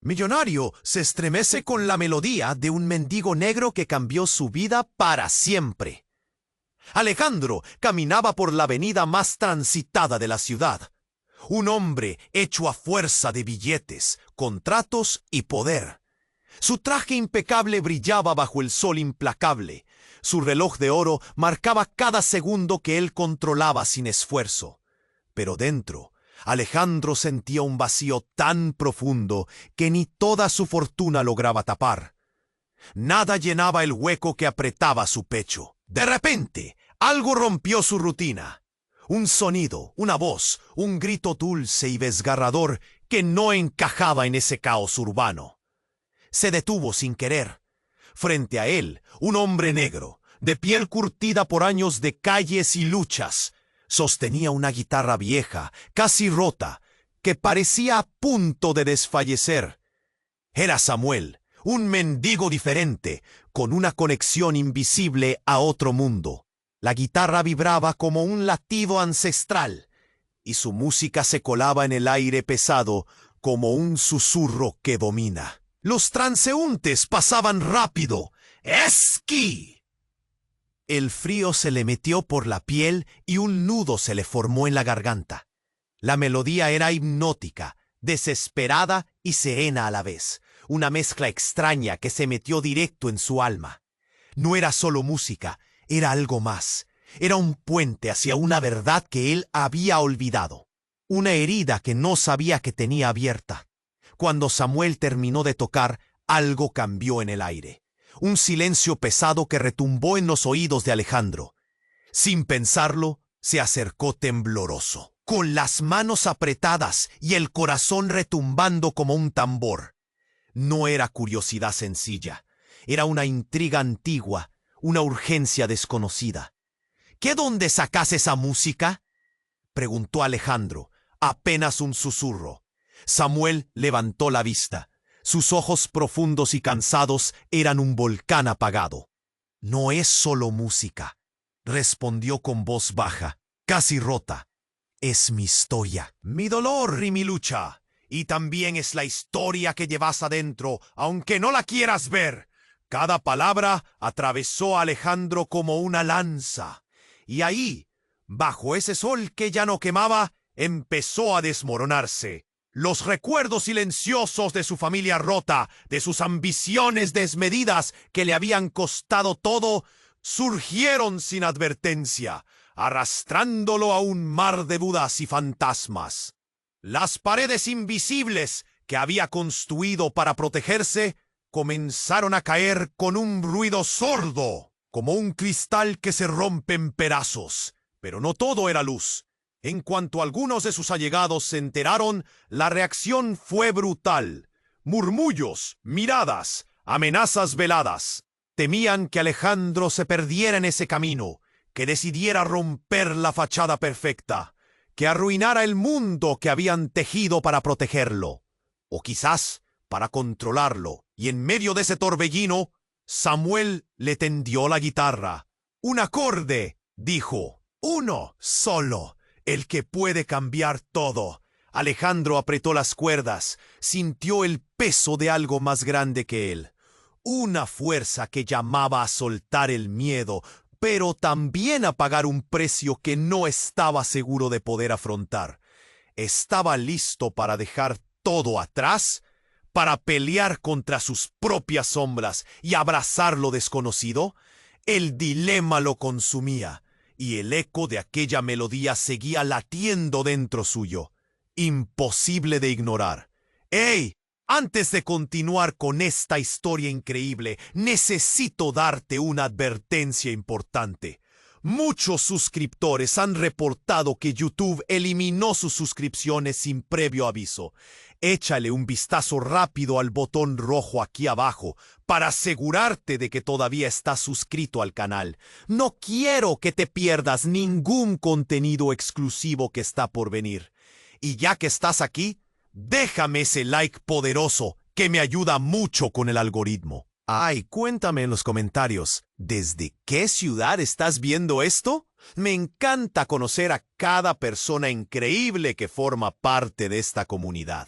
Millonario se estremece con la melodía de un mendigo negro que cambió su vida para siempre. Alejandro caminaba por la avenida más transitada de la ciudad. Un hombre hecho a fuerza de billetes, contratos y poder. Su traje impecable brillaba bajo el sol implacable. Su reloj de oro marcaba cada segundo que él controlaba sin esfuerzo. Pero dentro, Alejandro sentía un vacío tan profundo que ni toda su fortuna lograba tapar. Nada llenaba el hueco que apretaba su pecho. De repente, algo rompió su rutina. Un sonido, una voz, un grito dulce y desgarrador que no encajaba en ese caos urbano. Se detuvo sin querer. Frente a él, un hombre negro, de piel curtida por años de calles y luchas, sostenía una guitarra vieja, casi rota, que parecía a punto de desfallecer. Era Samuel, un mendigo diferente, con una conexión invisible a otro mundo. La guitarra vibraba como un latido ancestral, y su música se colaba en el aire pesado como un susurro que domina. Los transeúntes pasaban rápido. ¡Esquí! El frío se le metió por la piel y un nudo se le formó en la garganta. La melodía era hipnótica, desesperada y serena a la vez, una mezcla extraña que se metió directo en su alma. No era solo música, era algo más. Era un puente hacia una verdad que él había olvidado, una herida que no sabía que tenía abierta. Cuando Samuel terminó de tocar, algo cambió en el aire. Un silencio pesado que retumbó en los oídos de Alejandro. Sin pensarlo, se acercó tembloroso, con las manos apretadas y el corazón retumbando como un tambor. No era curiosidad sencilla, era una intriga antigua, una urgencia desconocida. ¿Qué dónde sacas esa música?, preguntó Alejandro, apenas un susurro. Samuel levantó la vista. Sus ojos profundos y cansados eran un volcán apagado. No es solo música, respondió con voz baja, casi rota. Es mi historia, mi dolor y mi lucha. Y también es la historia que llevas adentro, aunque no la quieras ver. Cada palabra atravesó a Alejandro como una lanza. Y ahí, bajo ese sol que ya no quemaba, empezó a desmoronarse. Los recuerdos silenciosos de su familia rota, de sus ambiciones desmedidas que le habían costado todo, surgieron sin advertencia, arrastrándolo a un mar de dudas y fantasmas. Las paredes invisibles que había construido para protegerse comenzaron a caer con un ruido sordo, como un cristal que se rompe en pedazos. Pero no todo era luz. En cuanto algunos de sus allegados se enteraron, la reacción fue brutal. Murmullos, miradas, amenazas veladas. Temían que Alejandro se perdiera en ese camino, que decidiera romper la fachada perfecta, que arruinara el mundo que habían tejido para protegerlo, o quizás para controlarlo. Y en medio de ese torbellino, Samuel le tendió la guitarra. Un acorde, dijo, uno solo. El que puede cambiar todo. Alejandro apretó las cuerdas, sintió el peso de algo más grande que él. Una fuerza que llamaba a soltar el miedo, pero también a pagar un precio que no estaba seguro de poder afrontar. Estaba listo para dejar todo atrás, para pelear contra sus propias sombras y abrazar lo desconocido. El dilema lo consumía. Y el eco de aquella melodía seguía latiendo dentro suyo, imposible de ignorar. ¡Ey! Antes de continuar con esta historia increíble, necesito darte una advertencia importante. Muchos suscriptores han reportado que YouTube eliminó sus suscripciones sin previo aviso. Échale un vistazo rápido al botón rojo aquí abajo para asegurarte de que todavía estás suscrito al canal. No quiero que te pierdas ningún contenido exclusivo que está por venir. Y ya que estás aquí, déjame ese like poderoso que me ayuda mucho con el algoritmo. Ay, cuéntame en los comentarios, ¿desde qué ciudad estás viendo esto? Me encanta conocer a cada persona increíble que forma parte de esta comunidad.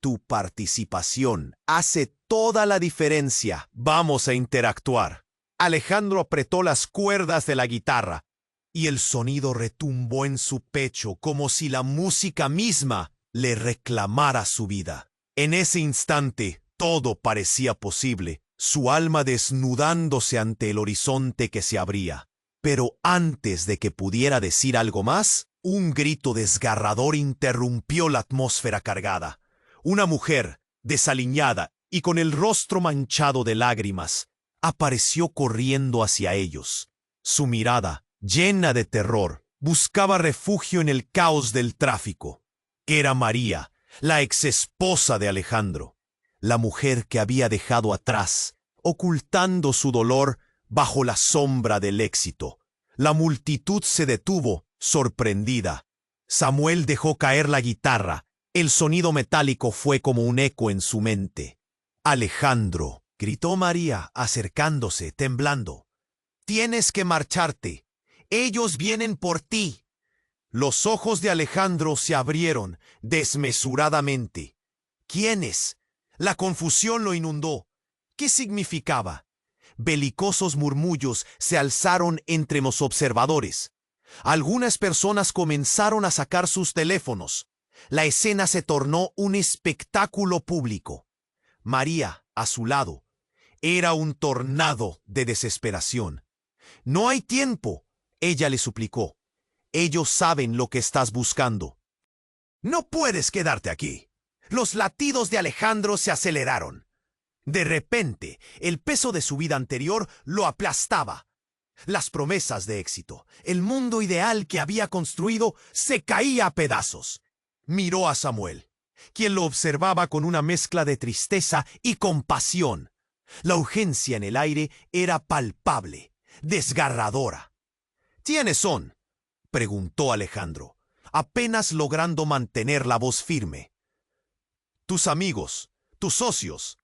Tu participación hace toda la diferencia. Vamos a interactuar. Alejandro apretó las cuerdas de la guitarra y el sonido retumbó en su pecho como si la música misma le reclamara su vida. En ese instante, todo parecía posible, su alma desnudándose ante el horizonte que se abría. Pero antes de que pudiera decir algo más, un grito desgarrador interrumpió la atmósfera cargada. Una mujer, desaliñada y con el rostro manchado de lágrimas, apareció corriendo hacia ellos. Su mirada, llena de terror, buscaba refugio en el caos del tráfico. Era María, la exesposa de Alejandro, la mujer que había dejado atrás, ocultando su dolor bajo la sombra del éxito. La multitud se detuvo, sorprendida. Samuel dejó caer la guitarra. El sonido metálico fue como un eco en su mente. «Alejandro», gritó María, acercándose, temblando. «Tienes que marcharte. Ellos vienen por ti». Los ojos de Alejandro se abrieron desmesuradamente. ¿Quiénes? La confusión lo inundó. ¿Qué significaba? Belicosos murmullos se alzaron entre los observadores. Algunas personas comenzaron a sacar sus teléfonos. La escena se tornó un espectáculo público. María, a su lado, era un tornado de desesperación. «No hay tiempo», ella le suplicó. «Ellos saben lo que estás buscando». «No puedes quedarte aquí». Los latidos de Alejandro se aceleraron. De repente, el peso de su vida anterior lo aplastaba. Las promesas de éxito, el mundo ideal que había construido, se caía a pedazos. Miró a Samuel, quien lo observaba con una mezcla de tristeza y compasión. La urgencia en el aire era palpable, desgarradora. «¿Quiénes son?», preguntó Alejandro, apenas logrando mantener la voz firme. «Tus amigos, tus socios»,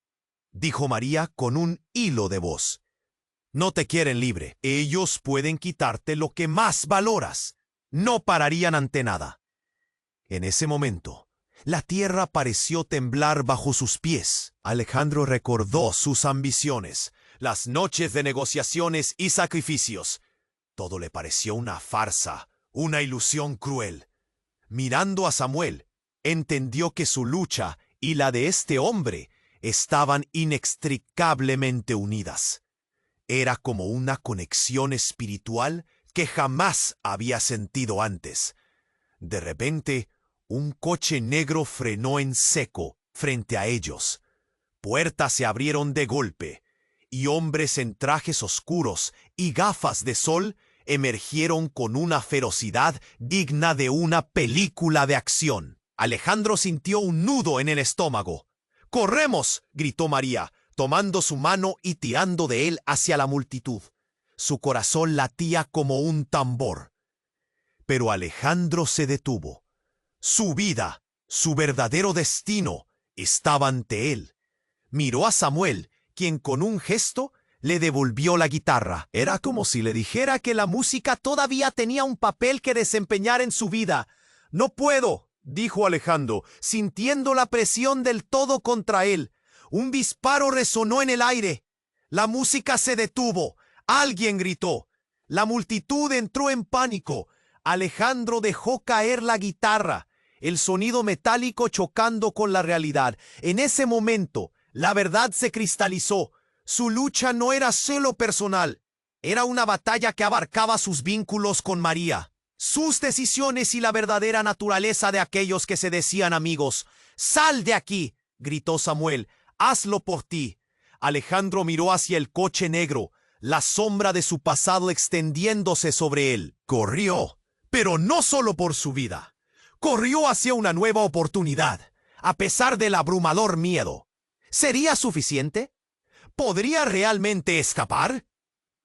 dijo María con un hilo de voz. «No te quieren libre. Ellos pueden quitarte lo que más valoras. No pararían ante nada». En ese momento, la tierra pareció temblar bajo sus pies. Alejandro recordó sus ambiciones, las noches de negociaciones y sacrificios. Todo le pareció una farsa, una ilusión cruel. Mirando a Samuel, entendió que su lucha y la de este hombre estaban inextricablemente unidas. Era como una conexión espiritual que jamás había sentido antes. De repente, un coche negro frenó en seco frente a ellos. Puertas se abrieron de golpe, y hombres en trajes oscuros y gafas de sol emergieron con una ferocidad digna de una película de acción. Alejandro sintió un nudo en el estómago. «¡Corremos!», gritó María, tomando su mano y tirando de él hacia la multitud. Su corazón latía como un tambor. Pero Alejandro se detuvo. Su vida, su verdadero destino, estaba ante él. Miró a Samuel, quien con un gesto le devolvió la guitarra. Era como si le dijera que la música todavía tenía un papel que desempeñar en su vida. «No puedo», dijo Alejandro, sintiendo la presión del todo contra él. Un disparo resonó en el aire. La música se detuvo. Alguien gritó. La multitud entró en pánico. Alejandro dejó caer la guitarra, el sonido metálico chocando con la realidad. En ese momento, la verdad se cristalizó. Su lucha no era solo personal. Era una batalla que abarcaba sus vínculos con María, sus decisiones y la verdadera naturaleza de aquellos que se decían amigos. «¡Sal de aquí!», gritó Samuel. «Hazlo por ti». Alejandro miró hacia el coche negro, la sombra de su pasado extendiéndose sobre él. Corrió, pero no solo por su vida. Corrió hacia una nueva oportunidad, a pesar del abrumador miedo. ¿Sería suficiente? ¿Podría realmente escapar?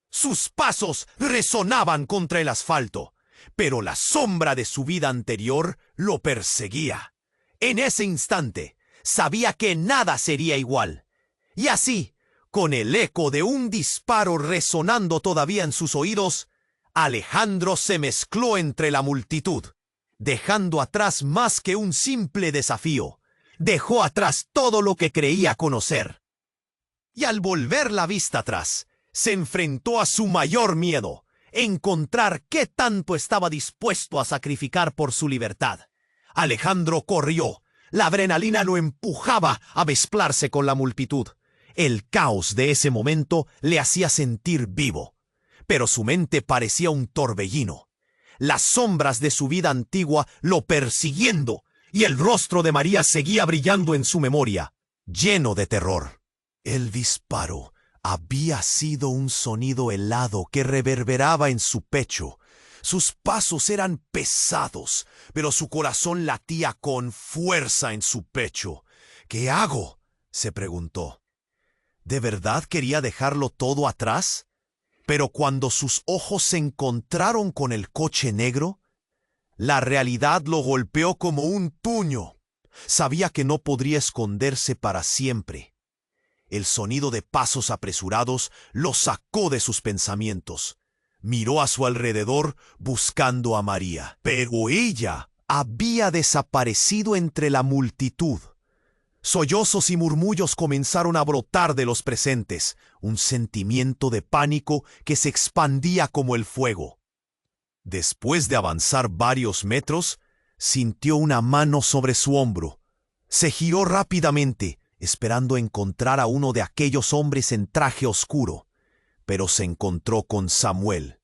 Sus pasos resonaban contra el asfalto, pero la sombra de su vida anterior lo perseguía. En ese instante, sabía que nada sería igual. Y así, con el eco de un disparo resonando todavía en sus oídos, Alejandro se mezcló entre la multitud, dejando atrás más que un simple desafío. dejó atrás todo lo que creía conocer. Y al volver la vista atrás, se enfrentó a su mayor miedo, encontrar qué tanto estaba dispuesto a sacrificar por su libertad. Alejandro corrió. La adrenalina lo empujaba a mezclarse con la multitud. El caos de ese momento le hacía sentir vivo, pero su mente parecía un torbellino. Las sombras de su vida antigua lo persiguiendo, y el rostro de María seguía brillando en su memoria, lleno de terror. El disparo había sido un sonido helado que reverberaba en su pecho. Sus pasos eran pesados, pero su corazón latía con fuerza en su pecho. ¿Qué hago?, se preguntó. ¿De verdad quería dejarlo todo atrás? Pero cuando sus ojos se encontraron con el coche negro, la realidad lo golpeó como un puño. Sabía que no podría esconderse para siempre. El sonido de pasos apresurados lo sacó de sus pensamientos. Miró a su alrededor buscando a María, pero ella había desaparecido entre la multitud. Sollozos y murmullos comenzaron a brotar de los presentes, un sentimiento de pánico que se expandía como el fuego. Después de avanzar varios metros, sintió una mano sobre su hombro. Se giró rápidamente, esperando encontrar a uno de aquellos hombres en traje oscuro, pero se encontró con Samuel.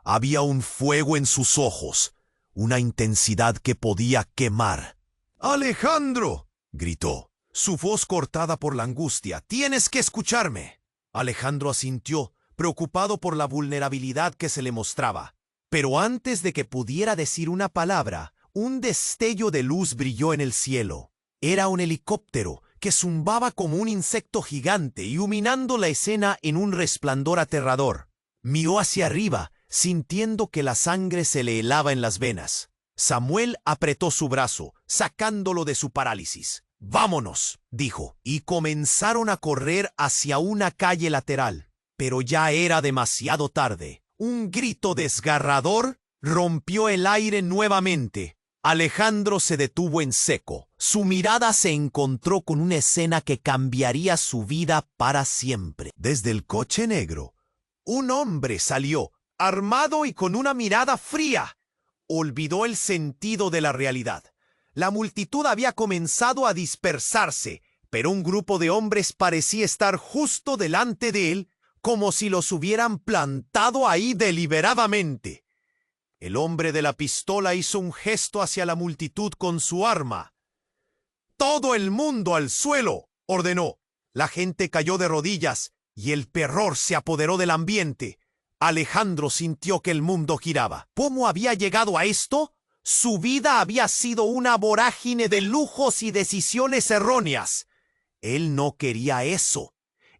Había un fuego en sus ojos, una intensidad que podía quemar. ¡Alejandro!, gritó, su voz cortada por la angustia. «¡Tienes que escucharme!». Alejandro asintió, preocupado por la vulnerabilidad que se le mostraba. Pero antes de que pudiera decir una palabra, un destello de luz brilló en el cielo. Era un helicóptero que zumbaba como un insecto gigante, iluminando la escena en un resplandor aterrador. Miró hacia arriba, sintiendo que la sangre se le helaba en las venas. Samuel apretó su brazo, sacándolo de su parálisis. «¡Vámonos!», dijo, y comenzaron a correr hacia una calle lateral. Pero ya era demasiado tarde. Un grito desgarrador rompió el aire nuevamente. Alejandro se detuvo en seco. Su mirada se encontró con una escena que cambiaría su vida para siempre. Desde el coche negro, un hombre salió, armado y con una mirada fría. Olvidó el sentido de la realidad. La multitud había comenzado a dispersarse, pero un grupo de hombres parecía estar justo delante de él, como si los hubieran plantado ahí deliberadamente. El hombre de la pistola hizo un gesto hacia la multitud con su arma. «¡Todo el mundo al suelo!», ordenó. La gente cayó de rodillas y el terror se apoderó del ambiente. Alejandro sintió que el mundo giraba. ¿Cómo había llegado a esto? Su vida había sido una vorágine de lujos y decisiones erróneas. Él no quería eso.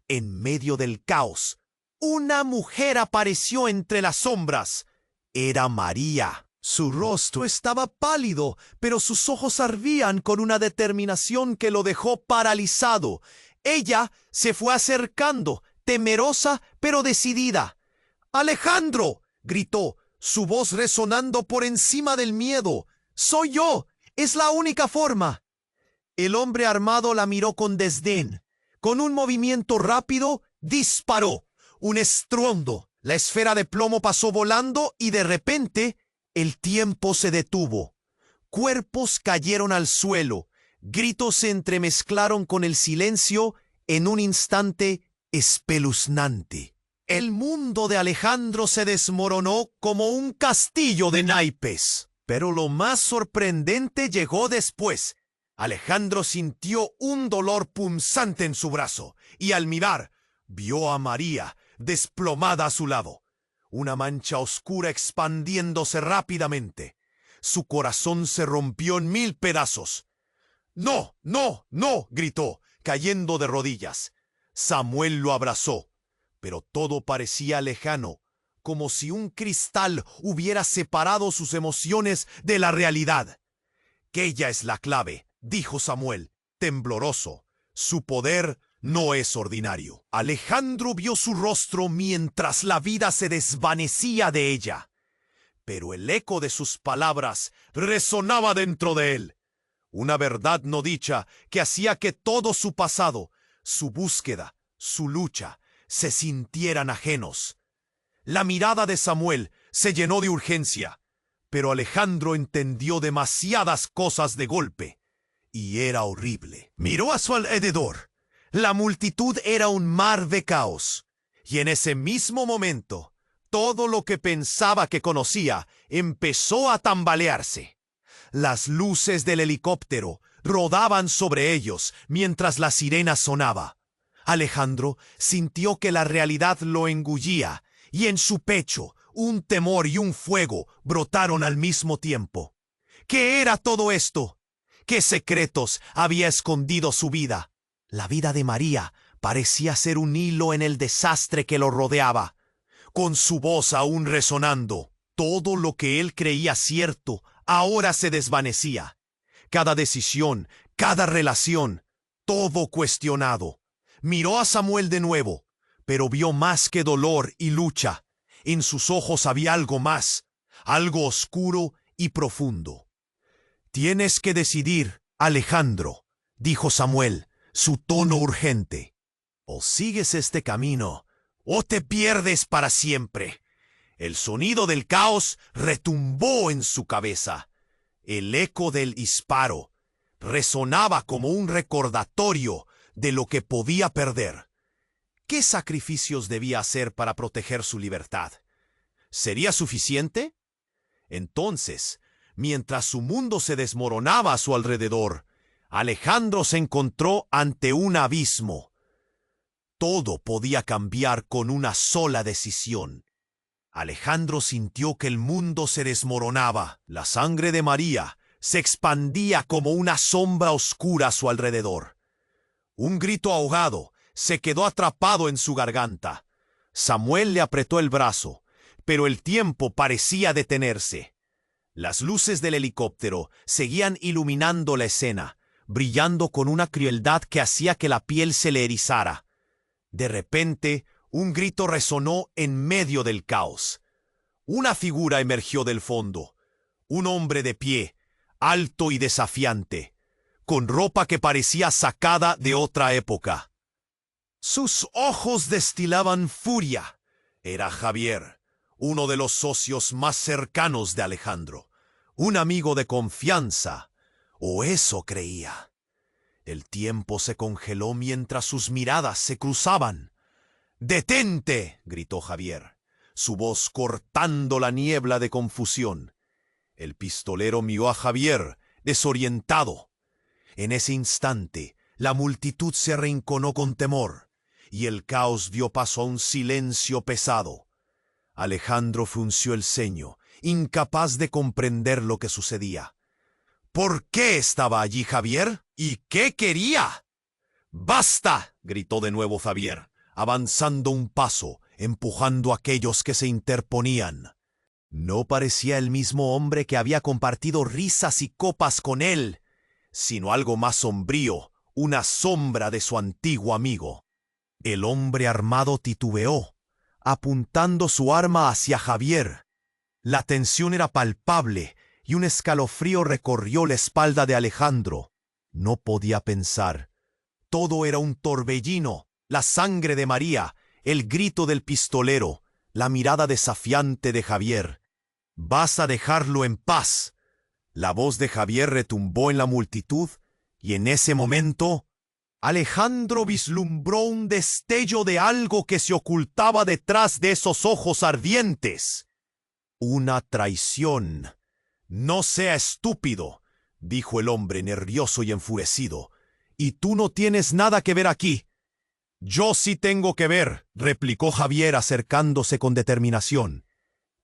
En medio del caos, una mujer apareció entre las sombras. Era María. Su rostro estaba pálido, pero sus ojos ardían con una determinación que lo dejó paralizado. Ella se fue acercando, temerosa pero decidida. «¡Alejandro!», gritó, su voz resonando por encima del miedo. «¡Soy yo! ¡Es la única forma!». El hombre armado la miró con desdén. Con un movimiento rápido, disparó. Un estruendo. La esfera de plomo pasó volando y de repente el tiempo se detuvo. Cuerpos cayeron al suelo. Gritos se entremezclaron con el silencio en un instante espeluznante. El mundo de Alejandro se desmoronó como un castillo de naipes. Pero lo más sorprendente llegó después. Alejandro sintió un dolor punzante en su brazo y al mirar, vio a María desplomada a su lado, una mancha oscura expandiéndose rápidamente. Su corazón se rompió en 1000 pedazos. «¡No, no, no!», gritó, cayendo de rodillas. Samuel lo abrazó, pero todo parecía lejano, como si un cristal hubiera separado sus emociones de la realidad. «Aquella es la clave», dijo Samuel, tembloroso. «Su poder no es ordinario». Alejandro vio su rostro mientras la vida se desvanecía de ella. Pero el eco de sus palabras resonaba dentro de él. una verdad no dicha que hacía que todo su pasado, su búsqueda, su lucha, se sintieran ajenos. La mirada de Samuel se llenó de urgencia, pero Alejandro entendió demasiadas cosas de golpe, y era horrible. Miró a su alrededor. La multitud era un mar de caos, y en ese mismo momento, todo lo que pensaba que conocía empezó a tambalearse. Las luces del helicóptero rodaban sobre ellos mientras la sirena sonaba. Alejandro sintió que la realidad lo engullía, y en su pecho un temor y un fuego brotaron al mismo tiempo. ¿Qué era todo esto? ¿Qué secretos había escondido su vida? La vida de María parecía ser un hilo en el desastre que lo rodeaba. Con su voz aún resonando, todo lo que él creía cierto ahora se desvanecía. Cada decisión, cada relación, todo cuestionado. Miró a Samuel de nuevo, pero vio más que dolor y lucha. En sus ojos había algo más, algo oscuro y profundo. «Tienes que decidir, Alejandro», dijo Samuel, su tono urgente. «O sigues este camino, o te pierdes para siempre». El sonido del caos retumbó en su cabeza. El eco del disparo resonaba como un recordatorio de lo que podía perder. ¿Qué sacrificios debía hacer para proteger su libertad? ¿Sería suficiente? Entonces, mientras su mundo se desmoronaba a su alrededor, Alejandro se encontró ante un abismo. Todo podía cambiar con una sola decisión. Alejandro sintió que el mundo se desmoronaba. La sangre de María se expandía como una sombra oscura a su alrededor. Un grito ahogado se quedó atrapado en su garganta. Samuel le apretó el brazo, pero el tiempo parecía detenerse. Las luces del helicóptero seguían iluminando la escena, brillando con una crueldad que hacía que la piel se le erizara. De repente, un grito resonó en medio del caos. Una figura emergió del fondo. Un hombre de pie, alto y desafiante, con ropa que parecía sacada de otra época. Sus ojos destilaban furia. Era Javier, uno de los socios más cercanos de Alejandro, un amigo de confianza, o eso creía. El tiempo se congeló mientras sus miradas se cruzaban. «¡Detente!», gritó Javier, su voz cortando la niebla de confusión. El pistolero miró a Javier, desorientado. En ese instante, la multitud se arrinconó con temor, y el caos dio paso a un silencio pesado. Alejandro frunció el ceño, incapaz de comprender lo que sucedía. ¿Por qué estaba allí Javier? ¿Y qué quería? «¡Basta!», gritó de nuevo Javier, avanzando un paso, empujando a aquellos que se interponían. No parecía el mismo hombre que había compartido risas y copas con él, sino algo más sombrío, una sombra de su antiguo amigo. El hombre armado titubeó, apuntando su arma hacia Javier. La tensión era palpable y un escalofrío recorrió la espalda de Alejandro. No podía pensar. Todo era un torbellino, la sangre de María, el grito del pistolero, la mirada desafiante de Javier. «Vas a dejarlo en paz». La voz de Javier retumbó en la multitud, y en ese momento Alejandro vislumbró un destello de algo que se ocultaba detrás de esos ojos ardientes. Una traición. «No sea estúpido», dijo el hombre nervioso y enfurecido, «y tú no tienes nada que ver aquí». «Yo sí tengo que ver», replicó Javier acercándose con determinación.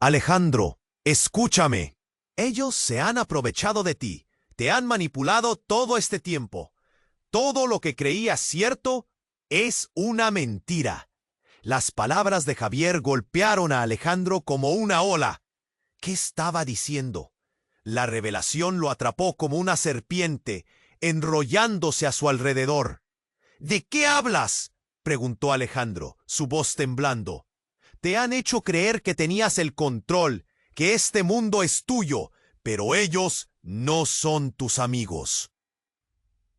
«Alejandro, escúchame. Ellos se han aprovechado de ti, te han manipulado todo este tiempo. Todo lo que creías cierto es una mentira». Las palabras de Javier golpearon a Alejandro como una ola. ¿Qué estaba diciendo? La revelación lo atrapó como una serpiente, enrollándose a su alrededor. «¿De qué hablas?», preguntó Alejandro, su voz temblando. «Te han hecho creer que tenías el control, que este mundo es tuyo, pero ellos no son tus amigos».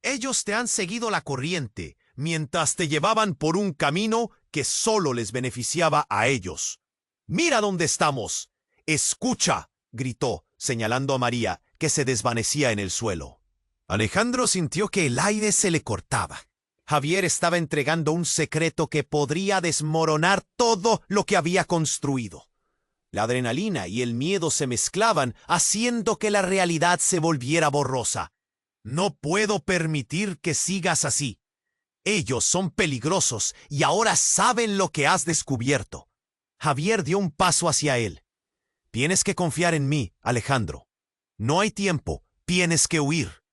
Ellos te han seguido la corriente, mientras te llevaban por un camino que solo les beneficiaba a ellos. ¡Mira dónde estamos! ¡Escucha!, gritó, señalando a María, que se desvanecía en el suelo. Alejandro sintió que el aire se le cortaba. Javier estaba entregando un secreto que podría desmoronar todo lo que había construido. La adrenalina y el miedo se mezclaban, haciendo que la realidad se volviera borrosa. No puedo permitir que sigas así. Ellos son peligrosos y ahora saben lo que has descubierto. Javier dio un paso hacia él. Tienes que confiar en mí, Alejandro. No hay tiempo, tienes que huir.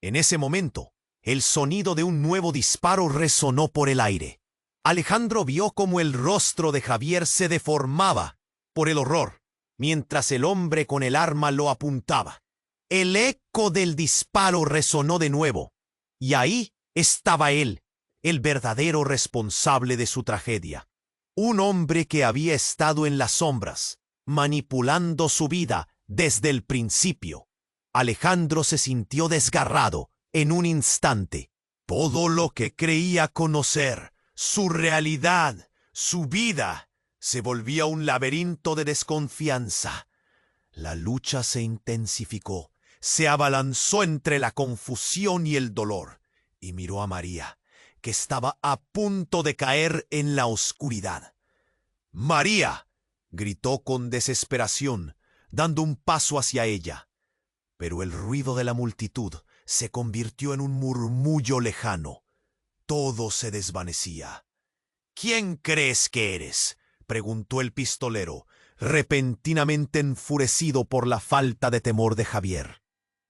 En ese momento, el sonido de un nuevo disparo resonó por el aire. Alejandro vio cómo el rostro de Javier se deformaba por el horror, mientras el hombre con el arma lo apuntaba. El eco del disparo resonó de nuevo, y ahí estaba él, el verdadero responsable de su tragedia. Un hombre que había estado en las sombras, manipulando su vida desde el principio. Alejandro se sintió desgarrado en un instante. Todo lo que creía conocer, su realidad, su vida, se volvía un laberinto de desconfianza. La lucha se intensificó, se abalanzó entre la confusión y el dolor, y miró a María, que estaba a punto de caer en la oscuridad. ¡María!, gritó con desesperación, dando un paso hacia ella. Pero el ruido de la multitud se convirtió en un murmullo lejano. Todo se desvanecía. ¿Quién crees que eres?, preguntó el pistolero, repentinamente enfurecido por la falta de temor de Javier.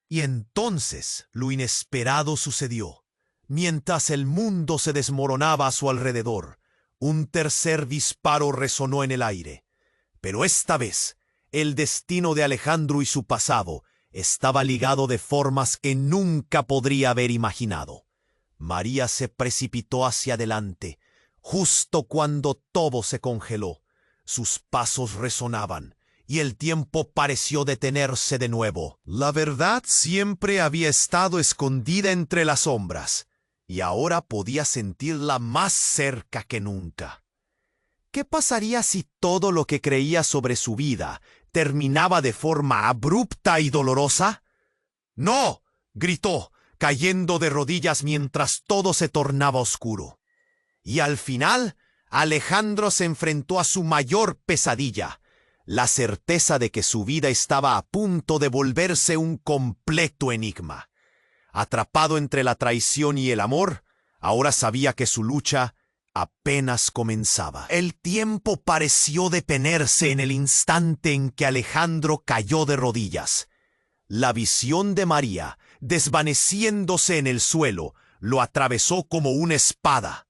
Y entonces lo inesperado sucedió. Mientras el mundo se desmoronaba a su alrededor, un tercer disparo resonó en el aire. Pero esta vez, el destino de Alejandro y su pasado estaba ligado de formas que nunca podría haber imaginado. María se precipitó hacia adelante, justo cuando todo se congeló. Sus pasos resonaban, y el tiempo pareció detenerse de nuevo. La verdad siempre había estado escondida entre las sombras, y ahora podía sentirla más cerca que nunca. ¿Qué pasaría si todo lo que creía sobre su vida terminaba de forma abrupta y dolorosa? ¡No!, gritó, cayendo de rodillas mientras todo se tornaba oscuro. Y al final, Alejandro se enfrentó a su mayor pesadilla, la certeza de que su vida estaba a punto de volverse un completo enigma. Atrapado entre la traición y el amor, ahora sabía que su lucha apenas comenzaba. El tiempo pareció detenerse en el instante en que Alejandro cayó de rodillas. La visión de María, desvaneciéndose en el suelo, lo atravesó como una espada.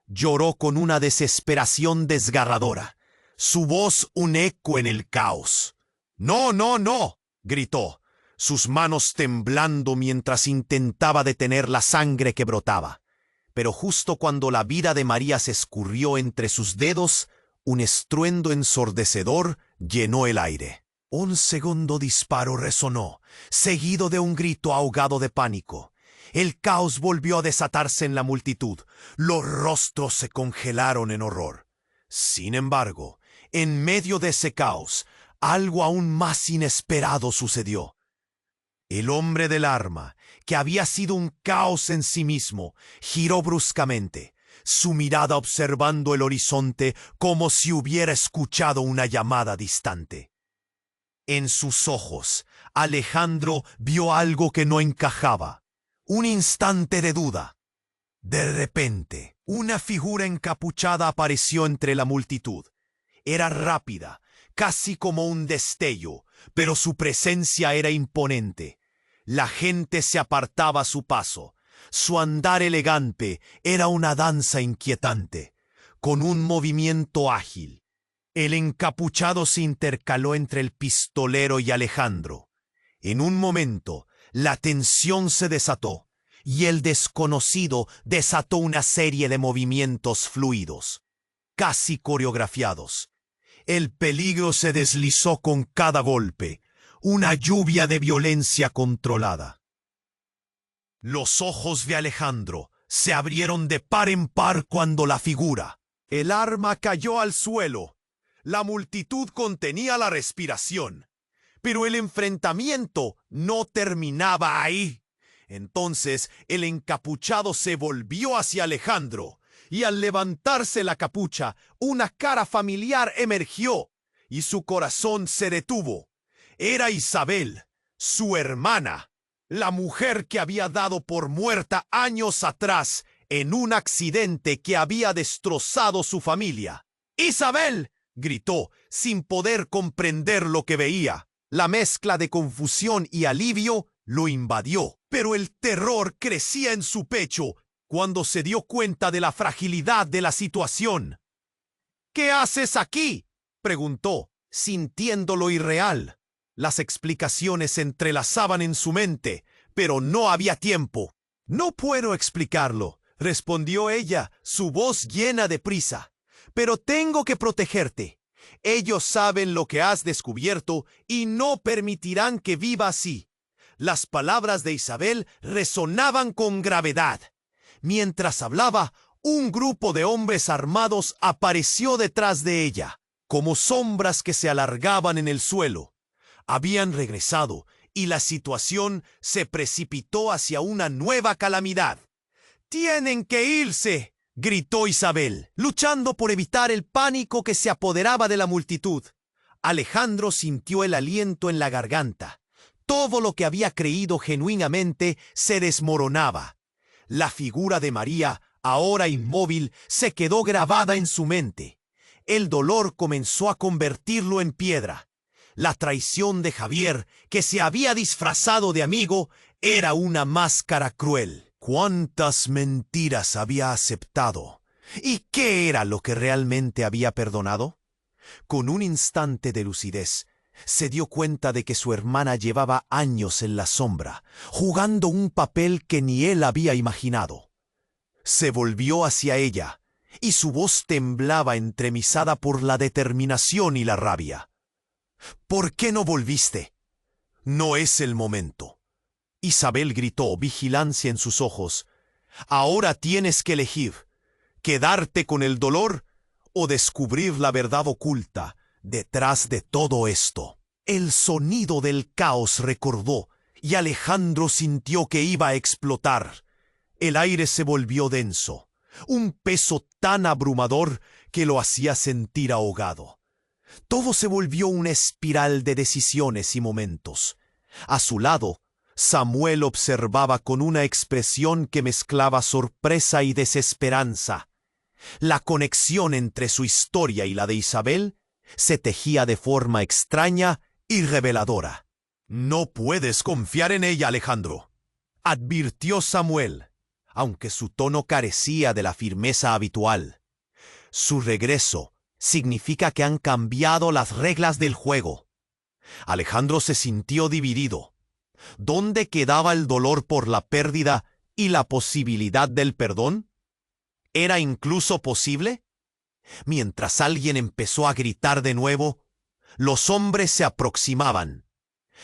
Lloró con una desesperación desgarradora, su voz un eco en el caos. «¡No, no, no!», gritó, sus manos temblando mientras intentaba detener la sangre que brotaba. Pero justo cuando la vida de María se escurrió entre sus dedos, un estruendo ensordecedor llenó el aire. Un segundo disparo resonó, seguido de un grito ahogado de pánico. El caos volvió a desatarse en la multitud. Los rostros se congelaron en horror. Sin embargo, en medio de ese caos, algo aún más inesperado sucedió. El hombre del arma, que había sido un caos en sí mismo, giró bruscamente, su mirada observando el horizonte como si hubiera escuchado una llamada distante. En sus ojos, Alejandro vio algo que no encajaba. Un instante de duda. De repente, una figura encapuchada apareció entre la multitud. Era rápida, casi como un destello, pero su presencia era imponente. La gente se apartaba a su paso. Su andar elegante era una danza inquietante, con un movimiento ágil. El encapuchado se intercaló entre el pistolero y Alejandro. En un momento, la tensión se desató, y el desconocido desató una serie de movimientos fluidos, casi coreografiados. El peligro se deslizó con cada golpe, una lluvia de violencia controlada. Los ojos de Alejandro se abrieron de par en par cuando la figura. El arma cayó al suelo. La multitud contenía la respiración. Pero el enfrentamiento no terminaba ahí. Entonces el encapuchado se volvió hacia Alejandro, y al levantarse la capucha, una cara familiar emergió, y su corazón se detuvo. Era Isabel, su hermana, la mujer que había dado por muerta años atrás en un accidente que había destrozado su familia. ¡Isabel!, gritó, sin poder comprender lo que veía. La mezcla de confusión y alivio lo invadió, pero el terror crecía en su pecho cuando se dio cuenta de la fragilidad de la situación. «¿Qué haces aquí?», preguntó, sintiendo lo irreal. Las explicaciones se entrelazaban en su mente, pero no había tiempo. «No puedo explicarlo», respondió ella, su voz llena de prisa. «Pero tengo que protegerte. Ellos saben lo que has descubierto y no permitirán que viva así». Las palabras de Isabel resonaban con gravedad. Mientras hablaba, un grupo de hombres armados apareció detrás de ella, como sombras que se alargaban en el suelo. Habían regresado y la situación se precipitó hacia una nueva calamidad. «¡Tienen que irse!», gritó Isabel, luchando por evitar el pánico que se apoderaba de la multitud. Alejandro sintió el aliento en la garganta. Todo lo que había creído genuinamente se desmoronaba. La figura de María, ahora inmóvil, se quedó grabada en su mente. El dolor comenzó a convertirlo en piedra. La traición de Javier, que se había disfrazado de amigo, era una máscara cruel. ¿Cuántas mentiras había aceptado? ¿Y qué era lo que realmente había perdonado? Con un instante de lucidez, se dio cuenta de que su hermana llevaba años en la sombra, jugando un papel que ni él había imaginado. Se volvió hacia ella, y su voz temblaba entremisada por la determinación y la rabia. «¿Por qué no volviste? No es el momento». Isabel gritó, vigilancia en sus ojos. «Ahora tienes que elegir, quedarte con el dolor o descubrir la verdad oculta detrás de todo esto». El sonido del caos recordó, y Alejandro sintió que iba a explotar. El aire se volvió denso, un peso tan abrumador que lo hacía sentir ahogado. Todo se volvió una espiral de decisiones y momentos. A su lado, Samuel observaba con una expresión que mezclaba sorpresa y desesperanza. La conexión entre su historia y la de Isabel se tejía de forma extraña y reveladora. «No puedes confiar en ella, Alejandro», advirtió Samuel, aunque su tono carecía de la firmeza habitual. «Su regreso significa que han cambiado las reglas del juego». Alejandro se sintió dividido. ¿Dónde quedaba el dolor por la pérdida y la posibilidad del perdón? ¿Era incluso posible? Mientras alguien empezó a gritar de nuevo, los hombres se aproximaban.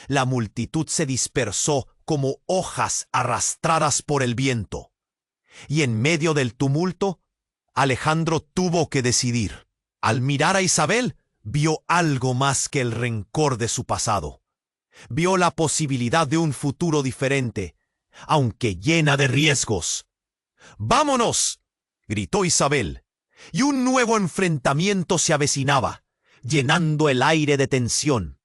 La multitud se dispersó como hojas arrastradas por el viento. Y en medio del tumulto, Alejandro tuvo que decidir. Al mirar a Isabel, vio algo más que el rencor de su pasado. Vio la posibilidad de un futuro diferente, aunque llena de riesgos. «¡Vámonos!», gritó Isabel, y un nuevo enfrentamiento se avecinaba, llenando el aire de tensión.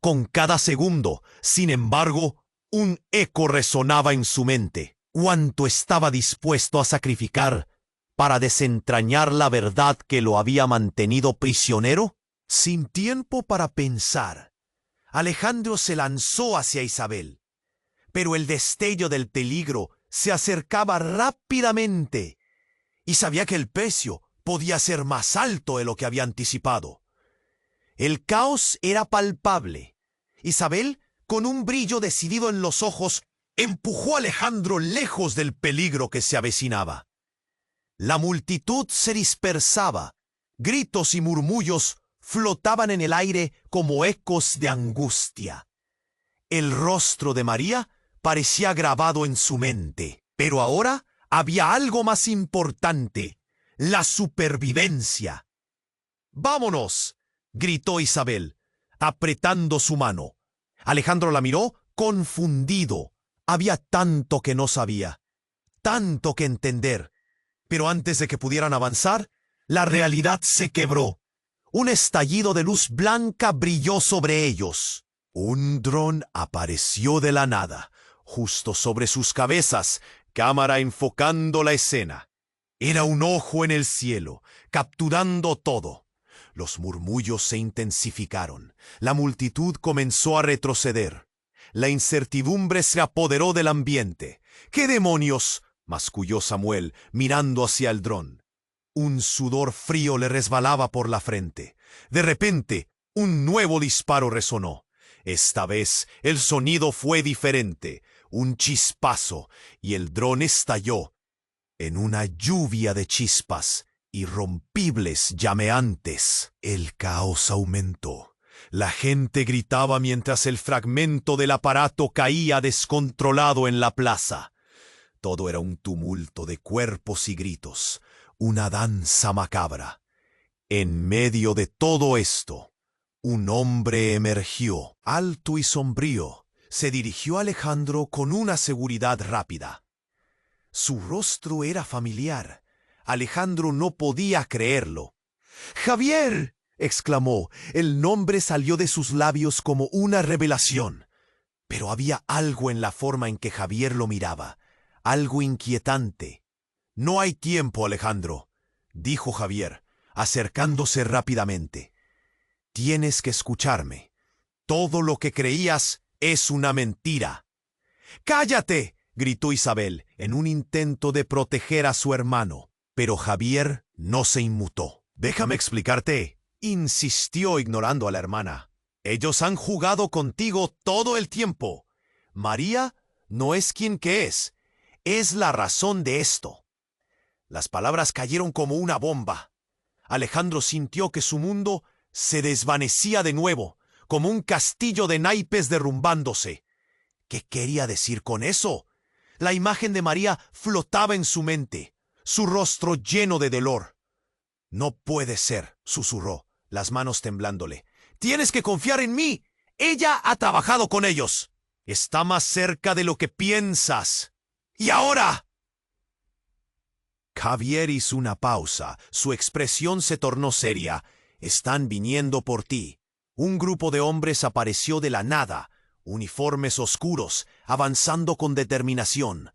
Con cada segundo, sin embargo, un eco resonaba en su mente. ¿Cuánto estaba dispuesto a sacrificar para desentrañar la verdad que lo había mantenido prisionero? Sin tiempo para pensar, Alejandro se lanzó hacia Isabel. Pero el destello del peligro se acercaba rápidamente y sabía que el precio podía ser más alto de lo que había anticipado. El caos era palpable. Isabel, con un brillo decidido en los ojos, empujó a Alejandro lejos del peligro que se avecinaba. La multitud se dispersaba. Gritos y murmullos flotaban en el aire como ecos de angustia. El rostro de María parecía grabado en su mente. Pero ahora había algo más importante: la supervivencia. ¡Vámonos!, gritó Isabel, apretando su mano. Alejandro la miró confundido. Había tanto que no sabía, tanto que entender. Pero antes de que pudieran avanzar, la realidad se quebró. Un estallido de luz blanca brilló sobre ellos. Un dron apareció de la nada, justo sobre sus cabezas, cámara enfocando la escena. Era un ojo en el cielo, capturando todo. Los murmullos se intensificaron. La multitud comenzó a retroceder. La incertidumbre se apoderó del ambiente. ¿Qué demonios?, masculló Samuel, mirando hacia el dron. Un sudor frío le resbalaba por la frente. De repente, un nuevo disparo resonó. Esta vez, el sonido fue diferente. Un chispazo, y el dron estalló en una lluvia de chispas irrompibles, llameantes. El caos aumentó. La gente gritaba mientras el fragmento del aparato caía descontrolado en la plaza. Todo era un tumulto de cuerpos y gritos, una danza macabra. En medio de todo esto, un hombre emergió, alto y sombrío. Se dirigió a Alejandro con una seguridad rápida. Su rostro era familiar. Alejandro no podía creerlo. ¡Javier!, exclamó. El nombre salió de sus labios como una revelación. Pero había algo en la forma en que Javier lo miraba, algo inquietante. «No hay tiempo, Alejandro», dijo Javier, acercándose rápidamente. «Tienes que escucharme. Todo lo que creías es una mentira». «¡Cállate!», gritó Isabel, en un intento de proteger a su hermano. Pero Javier no se inmutó. «Déjame explicarte», insistió, ignorando a la hermana. «Ellos han jugado contigo todo el tiempo. María no es quien que es la razón de esto». Las palabras cayeron como una bomba. Alejandro sintió que su mundo se desvanecía de nuevo, como un castillo de naipes derrumbándose. ¿Qué quería decir con eso? La imagen de María flotaba en su mente, su rostro lleno de dolor. «No puede ser», susurró, las manos temblándole. «Tienes que confiar en mí. Ella ha trabajado con ellos. Está más cerca de lo que piensas. ¡Y ahora!». Javier hizo una pausa. Su expresión se tornó seria. «Están viniendo por ti». Un grupo de hombres apareció de la nada, uniformes oscuros, avanzando con determinación.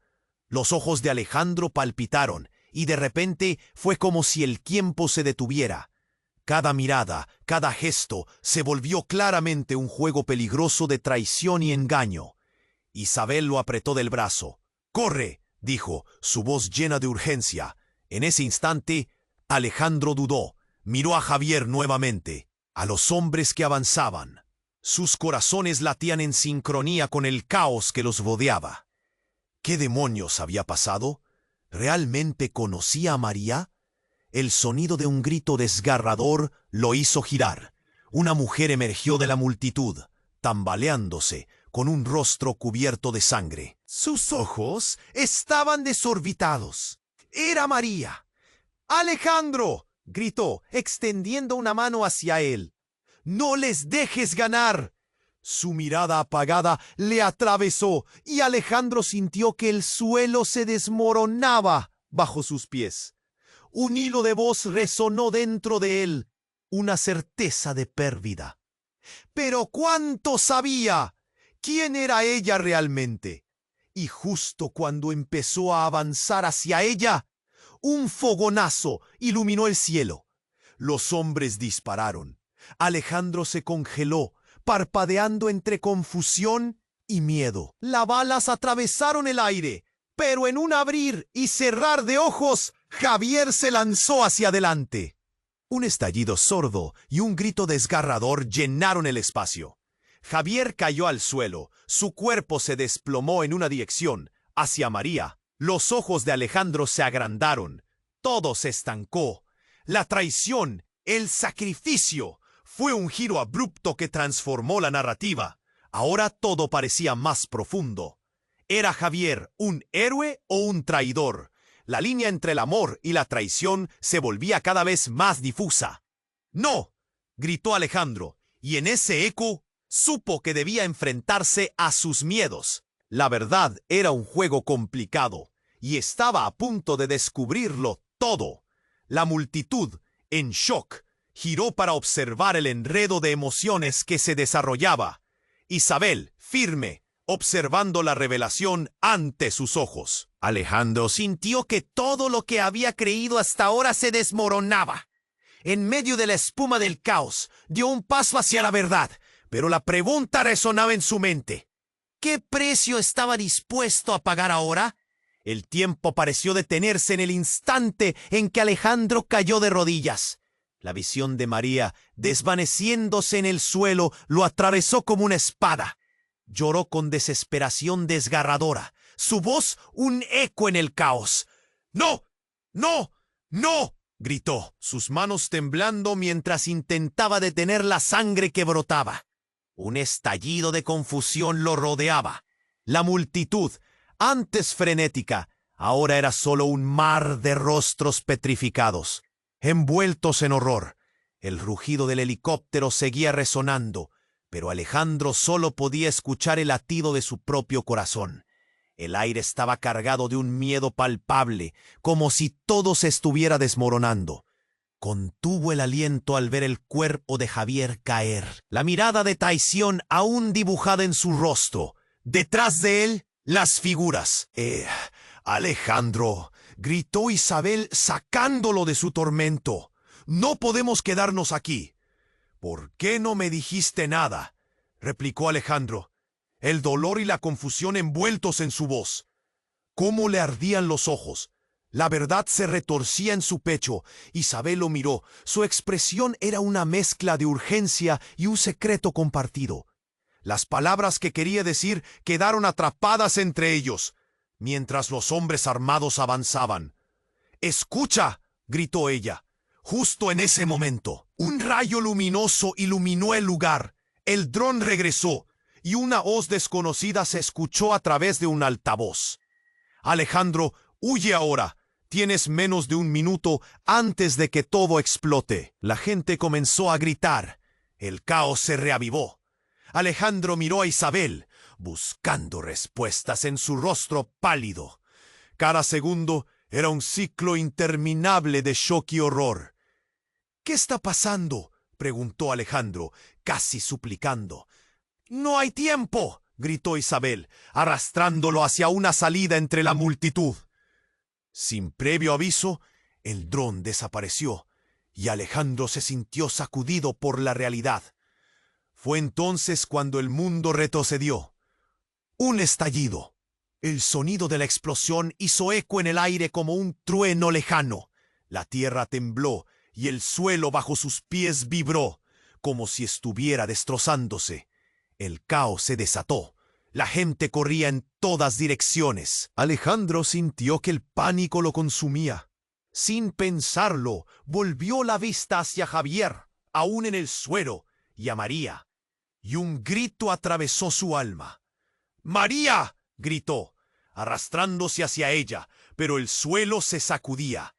Los ojos de Alejandro palpitaron, y de repente fue como si el tiempo se detuviera. Cada mirada, cada gesto, se volvió claramente un juego peligroso de traición y engaño. Isabel lo apretó del brazo. «¡Corre!», dijo, su voz llena de urgencia. En ese instante, Alejandro dudó. Miró a Javier nuevamente, a los hombres que avanzaban. Sus corazones latían en sincronía con el caos que los rodeaba. ¿Qué demonios había pasado? ¿Realmente conocía a María? El sonido de un grito desgarrador lo hizo girar. Una mujer emergió de la multitud, tambaleándose, con un rostro cubierto de sangre. Sus ojos estaban desorbitados. Era María. «¡Alejandro!», gritó, extendiendo una mano hacia él. «¡No les dejes ganar!». Su mirada apagada le atravesó y Alejandro sintió que el suelo se desmoronaba bajo sus pies. Un hilo de voz resonó dentro de él, una certeza de pérdida. Pero ¿cuánto sabía? ¿Quién era ella realmente? Y justo cuando empezó a avanzar hacia ella, un fogonazo iluminó el cielo. Los hombres dispararon. Alejandro se congeló, parpadeando entre confusión y miedo. Las balas atravesaron el aire, pero en un abrir y cerrar de ojos, Javier se lanzó hacia adelante. Un estallido sordo y un grito desgarrador llenaron el espacio. Javier cayó al suelo, su cuerpo se desplomó en una dirección, hacia María. Los ojos de Alejandro se agrandaron, todo se estancó. La traición, el sacrificio, fue un giro abrupto que transformó la narrativa. Ahora todo parecía más profundo. ¿Era Javier un héroe o un traidor? La línea entre el amor y la traición se volvía cada vez más difusa. ¡No!, gritó Alejandro, y en ese eco supo que debía enfrentarse a sus miedos. La verdad era un juego complicado, y estaba a punto de descubrirlo todo. La multitud, en shock, giró para observar el enredo de emociones que se desarrollaba. Isabel, firme, observando la revelación ante sus ojos. Alejandro sintió que todo lo que había creído hasta ahora se desmoronaba. En medio de la espuma del caos, dio un paso hacia la verdad, pero la pregunta resonaba en su mente. ¿Qué precio estaba dispuesto a pagar ahora? El tiempo pareció detenerse en el instante en que Alejandro cayó de rodillas. La visión de María, desvaneciéndose en el suelo, lo atravesó como una espada. Lloró con desesperación desgarradora, su voz un eco en el caos. ¡No! ¡No! ¡No!, gritó, sus manos temblando mientras intentaba detener la sangre que brotaba. Un estallido de confusión lo rodeaba. La multitud, antes frenética, ahora era solo un mar de rostros petrificados, envueltos en horror. El rugido del helicóptero seguía resonando, pero Alejandro solo podía escuchar el latido de su propio corazón. El aire estaba cargado de un miedo palpable, como si todo se estuviera desmoronando. Contuvo el aliento al ver el cuerpo de Javier caer, la mirada de traición aún dibujada en su rostro. Detrás de él, las figuras. Alejandro, gritó Isabel sacándolo de su tormento. No podemos quedarnos aquí. ¿Por qué no me dijiste nada?, replicó Alejandro, el dolor y la confusión envueltos en su voz. Cómo le ardían los ojos. La verdad se retorcía en su pecho. Isabel lo miró. Su expresión era una mezcla de urgencia y un secreto compartido. Las palabras que quería decir quedaron atrapadas entre ellos, mientras los hombres armados avanzaban. «¡Escucha!», gritó ella. Justo en ese momento, un rayo luminoso iluminó el lugar. El dron regresó, y una voz desconocida se escuchó a través de un altavoz. «Alejandro, huye ahora. Tienes menos de un minuto antes de que todo explote». La gente comenzó a gritar. El caos se reavivó. Alejandro miró a Isabel, buscando respuestas en su rostro pálido. Cada segundo era un ciclo interminable de shock y horror. «¿Qué está pasando?», preguntó Alejandro, casi suplicando. «No hay tiempo», gritó Isabel, arrastrándolo hacia una salida entre la multitud. Sin previo aviso, el dron desapareció, y Alejandro se sintió sacudido por la realidad. Fue entonces cuando el mundo retrocedió. Un estallido. El sonido de la explosión hizo eco en el aire como un trueno lejano. La tierra tembló y el suelo bajo sus pies vibró, como si estuviera destrozándose. El caos se desató. La gente corría en todas direcciones. Alejandro sintió que el pánico lo consumía. Sin pensarlo, volvió la vista hacia Javier, aún en el suelo, y a María. Y un grito atravesó su alma. «¡María!», gritó, arrastrándose hacia ella, pero el suelo se sacudía.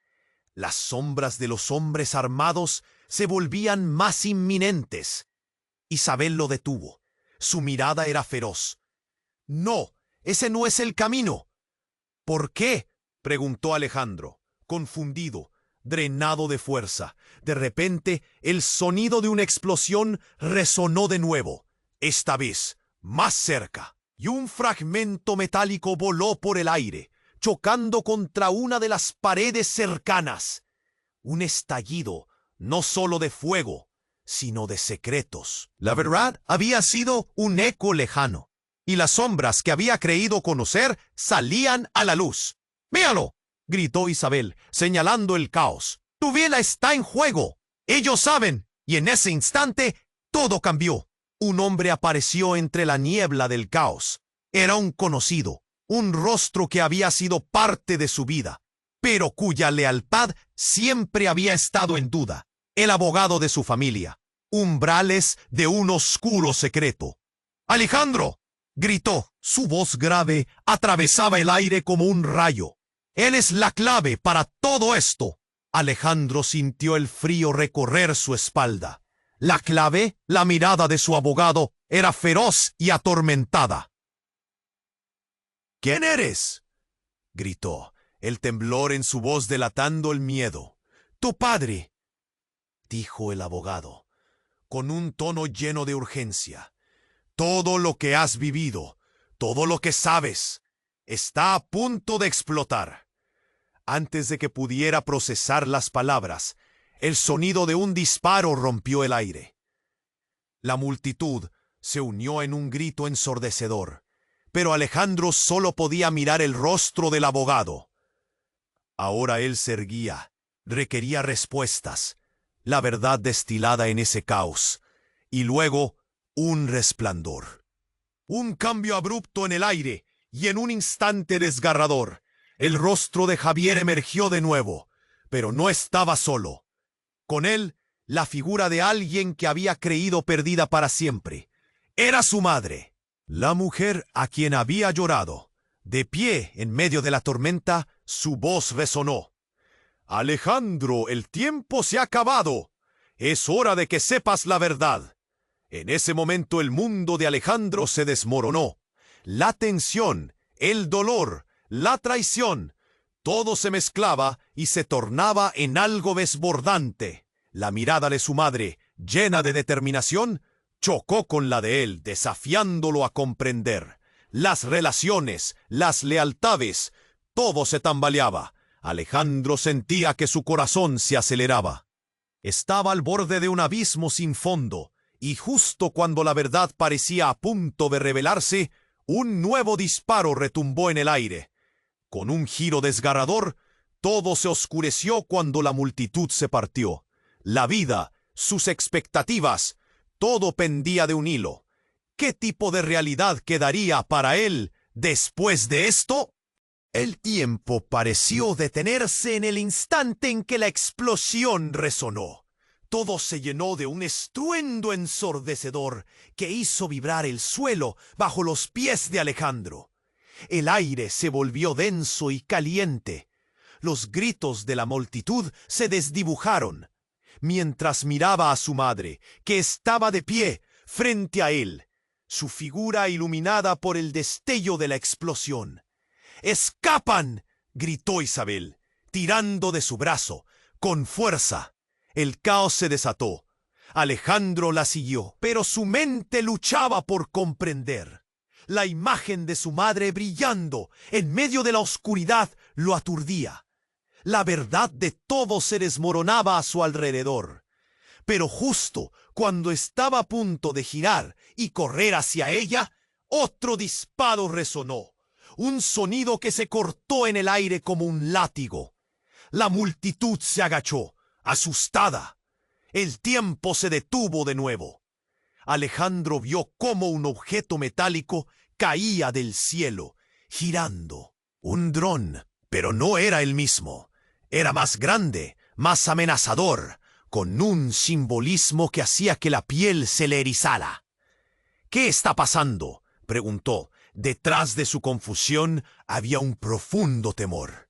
Las sombras de los hombres armados se volvían más inminentes. Isabel lo detuvo. Su mirada era feroz. «No, ese no es el camino». «¿Por qué?», preguntó Alejandro, confundido, drenado de fuerza. De repente, el sonido de una explosión resonó de nuevo, esta vez más cerca, y un fragmento metálico voló por el aire, chocando contra una de las paredes cercanas. Un estallido, no solo de fuego, sino de secretos. La verdad había sido un eco lejano, y las sombras que había creído conocer salían a la luz. «¡Míralo!», gritó Isabel, señalando el caos. «Tu vida está en juego. Ellos saben». Y en ese instante, todo cambió. Un hombre apareció entre la niebla del caos. Era un conocido, un rostro que había sido parte de su vida, pero cuya lealtad siempre había estado en duda. El abogado de su familia. Umbrales de un oscuro secreto. «¡Alejandro!», gritó. Su voz grave atravesaba el aire como un rayo. Él es la clave para todo esto. Alejandro sintió el frío recorrer su espalda. La clave, la mirada de su abogado, era feroz y atormentada. ¿Quién eres?, gritó, el temblor en su voz delatando el miedo. Tu padre, dijo el abogado, con un tono lleno de urgencia. Todo lo que has vivido, todo lo que sabes, está a punto de explotar. Antes de que pudiera procesar las palabras, el sonido de un disparo rompió el aire. La multitud se unió en un grito ensordecedor, pero Alejandro solo podía mirar el rostro del abogado. Ahora él se erguía, requería respuestas, la verdad destilada en ese caos, y luego un resplandor. Un cambio abrupto en el aire, y en un instante desgarrador, el rostro de Javier emergió de nuevo, pero no estaba solo. Con él, la figura de alguien que había creído perdida para siempre. Era su madre, la mujer a quien había llorado. De pie en medio de la tormenta, su voz resonó. Alejandro, el tiempo se ha acabado. Es hora de que sepas la verdad. En ese momento el mundo de Alejandro se desmoronó. La tensión, el dolor, la traición, todo se mezclaba y se tornaba en algo desbordante. La mirada de su madre, llena de determinación, chocó con la de él, desafiándolo a comprender. Las relaciones, las lealtades, todo se tambaleaba. Alejandro sentía que su corazón se aceleraba. Estaba al borde de un abismo sin fondo, y justo cuando la verdad parecía a punto de revelarse, un nuevo disparo retumbó en el aire. Con un giro desgarrador, todo se oscureció cuando la multitud se partió. La vida, sus expectativas, todo pendía de un hilo. ¿Qué tipo de realidad quedaría para él después de esto? El tiempo pareció detenerse en el instante en que la explosión resonó. Todo se llenó de un estruendo ensordecedor que hizo vibrar el suelo bajo los pies de Alejandro. El aire se volvió denso y caliente. Los gritos de la multitud se desdibujaron. Mientras miraba a su madre, que estaba de pie frente a él, su figura iluminada por el destello de la explosión. ¡Escapan!, gritó Isabel, tirando de su brazo, con fuerza. El caos se desató. Alejandro la siguió, pero su mente luchaba por comprender. La imagen de su madre brillando en medio de la oscuridad lo aturdía. La verdad de todo se desmoronaba a su alrededor. Pero justo cuando estaba a punto de girar y correr hacia ella, otro disparo resonó. Un sonido que se cortó en el aire como un látigo. La multitud se agachó, asustada. El tiempo se detuvo de nuevo. Alejandro vio cómo un objeto metálico caía del cielo, girando. Un dron, pero no era el mismo. Era más grande, más amenazador, con un simbolismo que hacía que la piel se le erizara. ¿Qué está pasando?, preguntó. Detrás de su confusión había un profundo temor.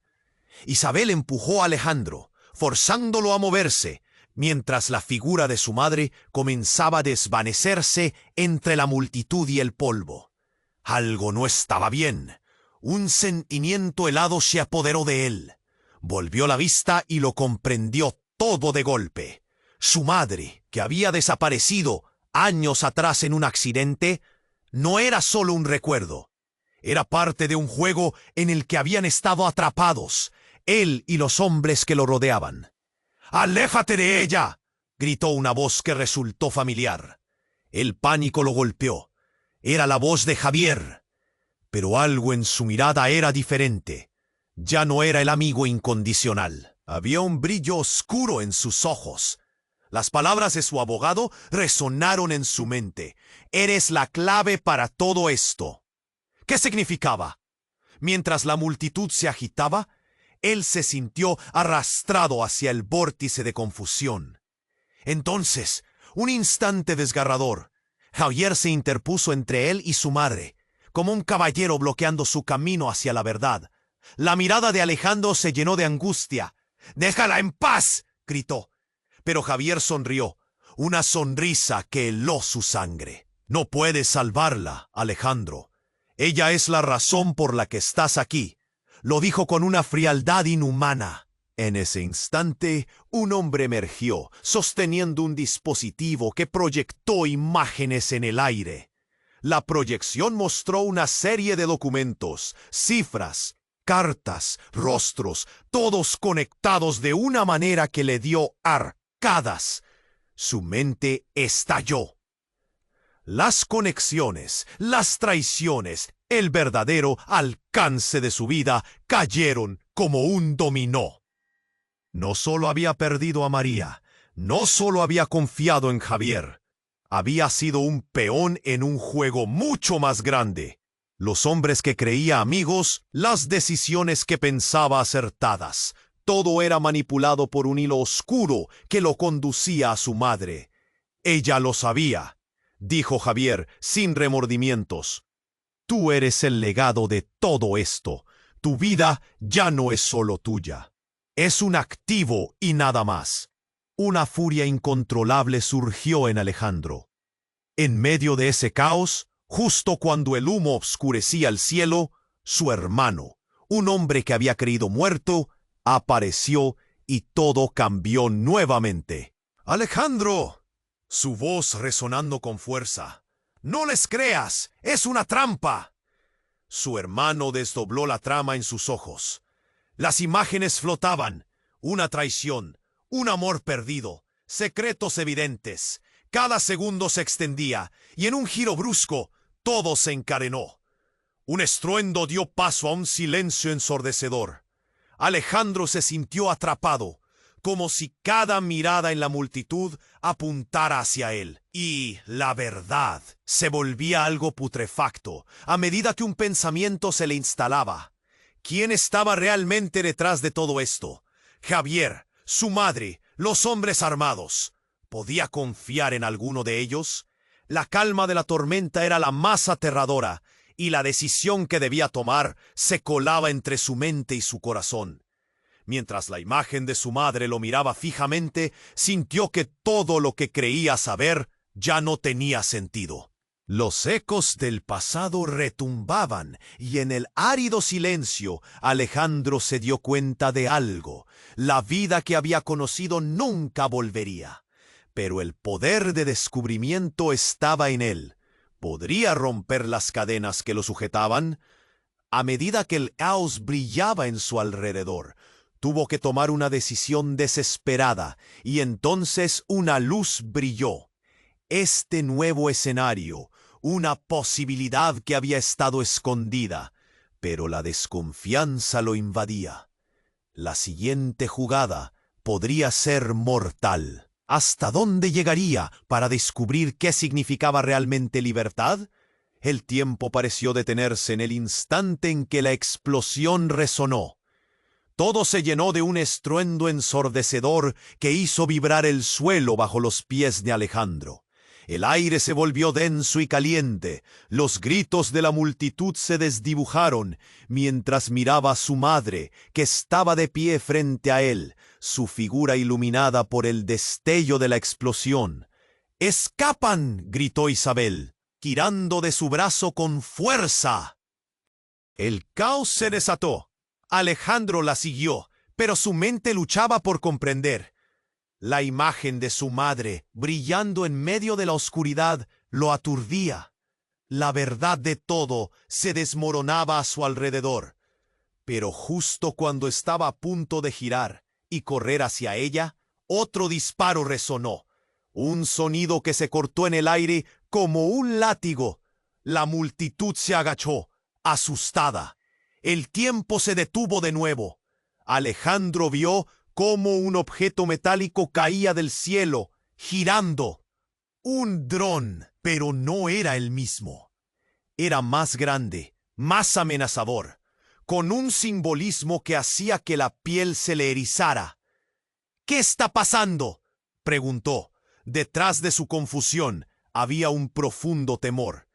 Isabel empujó a Alejandro, forzándolo a moverse, mientras la figura de su madre comenzaba a desvanecerse entre la multitud y el polvo. Algo no estaba bien. Un sentimiento helado se apoderó de él. Volvió la vista y lo comprendió todo de golpe. Su madre, que había desaparecido años atrás en un accidente, no era solo un recuerdo. Era parte de un juego en el que habían estado atrapados, él y los hombres que lo rodeaban. ¡Aléjate de ella!, gritó una voz que resultó familiar. El pánico lo golpeó. Era la voz de Javier. Pero algo en su mirada era diferente. Ya no era el amigo incondicional. Había un brillo oscuro en sus ojos. Las palabras de su abogado resonaron en su mente. Eres la clave para todo esto. ¿Qué significaba? Mientras la multitud se agitaba, él se sintió arrastrado hacia el vórtice de confusión. Entonces, un instante desgarrador, Javier se interpuso entre él y su madre, como un caballero bloqueando su camino hacia la verdad. La mirada de Alejandro se llenó de angustia. «¡Déjala en paz!», gritó. Pero Javier sonrió, una sonrisa que heló su sangre. «No puedes salvarla, Alejandro. Ella es la razón por la que estás aquí», lo dijo con una frialdad inhumana. En ese instante, un hombre emergió, sosteniendo un dispositivo que proyectó imágenes en el aire. La proyección mostró una serie de documentos, cifras, cartas, rostros, todos conectados de una manera que le dio arcadas. Su mente estalló. Las conexiones, las traiciones, el verdadero alcance de su vida cayeron como un dominó. No solo había perdido a María, no solo había confiado en Javier, había sido un peón en un juego mucho más grande. Los hombres que creía amigos, las decisiones que pensaba acertadas. Todo era manipulado por un hilo oscuro que lo conducía a su madre. Ella lo sabía, dijo Javier sin remordimientos. Tú eres el legado de todo esto. Tu vida ya no es solo tuya. Es un activo y nada más. Una furia incontrolable surgió en Alejandro. En medio de ese caos, justo cuando el humo oscurecía el cielo, su hermano, un hombre que había creído muerto, apareció y todo cambió nuevamente. «¡Alejandro!», su voz resonando con fuerza. «¡No les creas! ¡Es una trampa!». Su hermano desdobló la trama en sus ojos. Las imágenes flotaban. Una traición, un amor perdido, secretos evidentes. Cada segundo se extendía, y en un giro brusco, todo se encadenó. Un estruendo dio paso a un silencio ensordecedor. Alejandro se sintió atrapado, como si cada mirada en la multitud apuntara hacia él. Y la verdad se volvía algo putrefacto a medida que un pensamiento se le instalaba. ¿Quién estaba realmente detrás de todo esto? Javier, su madre, los hombres armados. ¿Podía confiar en alguno de ellos? La calma de la tormenta era la más aterradora, y la decisión que debía tomar se colaba entre su mente y su corazón. Mientras la imagen de su madre lo miraba fijamente, sintió que todo lo que creía saber ya no tenía sentido. Los ecos del pasado retumbaban, y en el árido silencio Alejandro se dio cuenta de algo. La vida que había conocido nunca volvería. Pero el poder de descubrimiento estaba en él. ¿Podría romper las cadenas que lo sujetaban? A medida que el caos brillaba en su alrededor, tuvo que tomar una decisión desesperada, y entonces una luz brilló. Este nuevo escenario, una posibilidad que había estado escondida, pero la desconfianza lo invadía. La siguiente jugada podría ser mortal. ¿Hasta dónde llegaría para descubrir qué significaba realmente libertad? El tiempo pareció detenerse en el instante en que la explosión resonó. Todo se llenó de un estruendo ensordecedor que hizo vibrar el suelo bajo los pies de Alejandro. El aire se volvió denso y caliente. Los gritos de la multitud se desdibujaron mientras miraba a su madre, que estaba de pie frente a él, su figura iluminada por el destello de la explosión. «¡Escapan!», gritó Isabel, girando de su brazo con fuerza. El caos se desató. Alejandro la siguió, pero su mente luchaba por comprender. La imagen de su madre, brillando en medio de la oscuridad, lo aturdía. La verdad de todo se desmoronaba a su alrededor. Pero justo cuando estaba a punto de girar y correr hacia ella, otro disparo resonó. Un sonido que se cortó en el aire como un látigo. La multitud se agachó, asustada. El tiempo se detuvo de nuevo. Alejandro vio cómo un objeto metálico caía del cielo, girando. Un dron, pero no era el mismo. Era más grande, más amenazador, con un simbolismo que hacía que la piel se le erizara. «¿Qué está pasando?», preguntó. Detrás de su confusión había un profundo temor.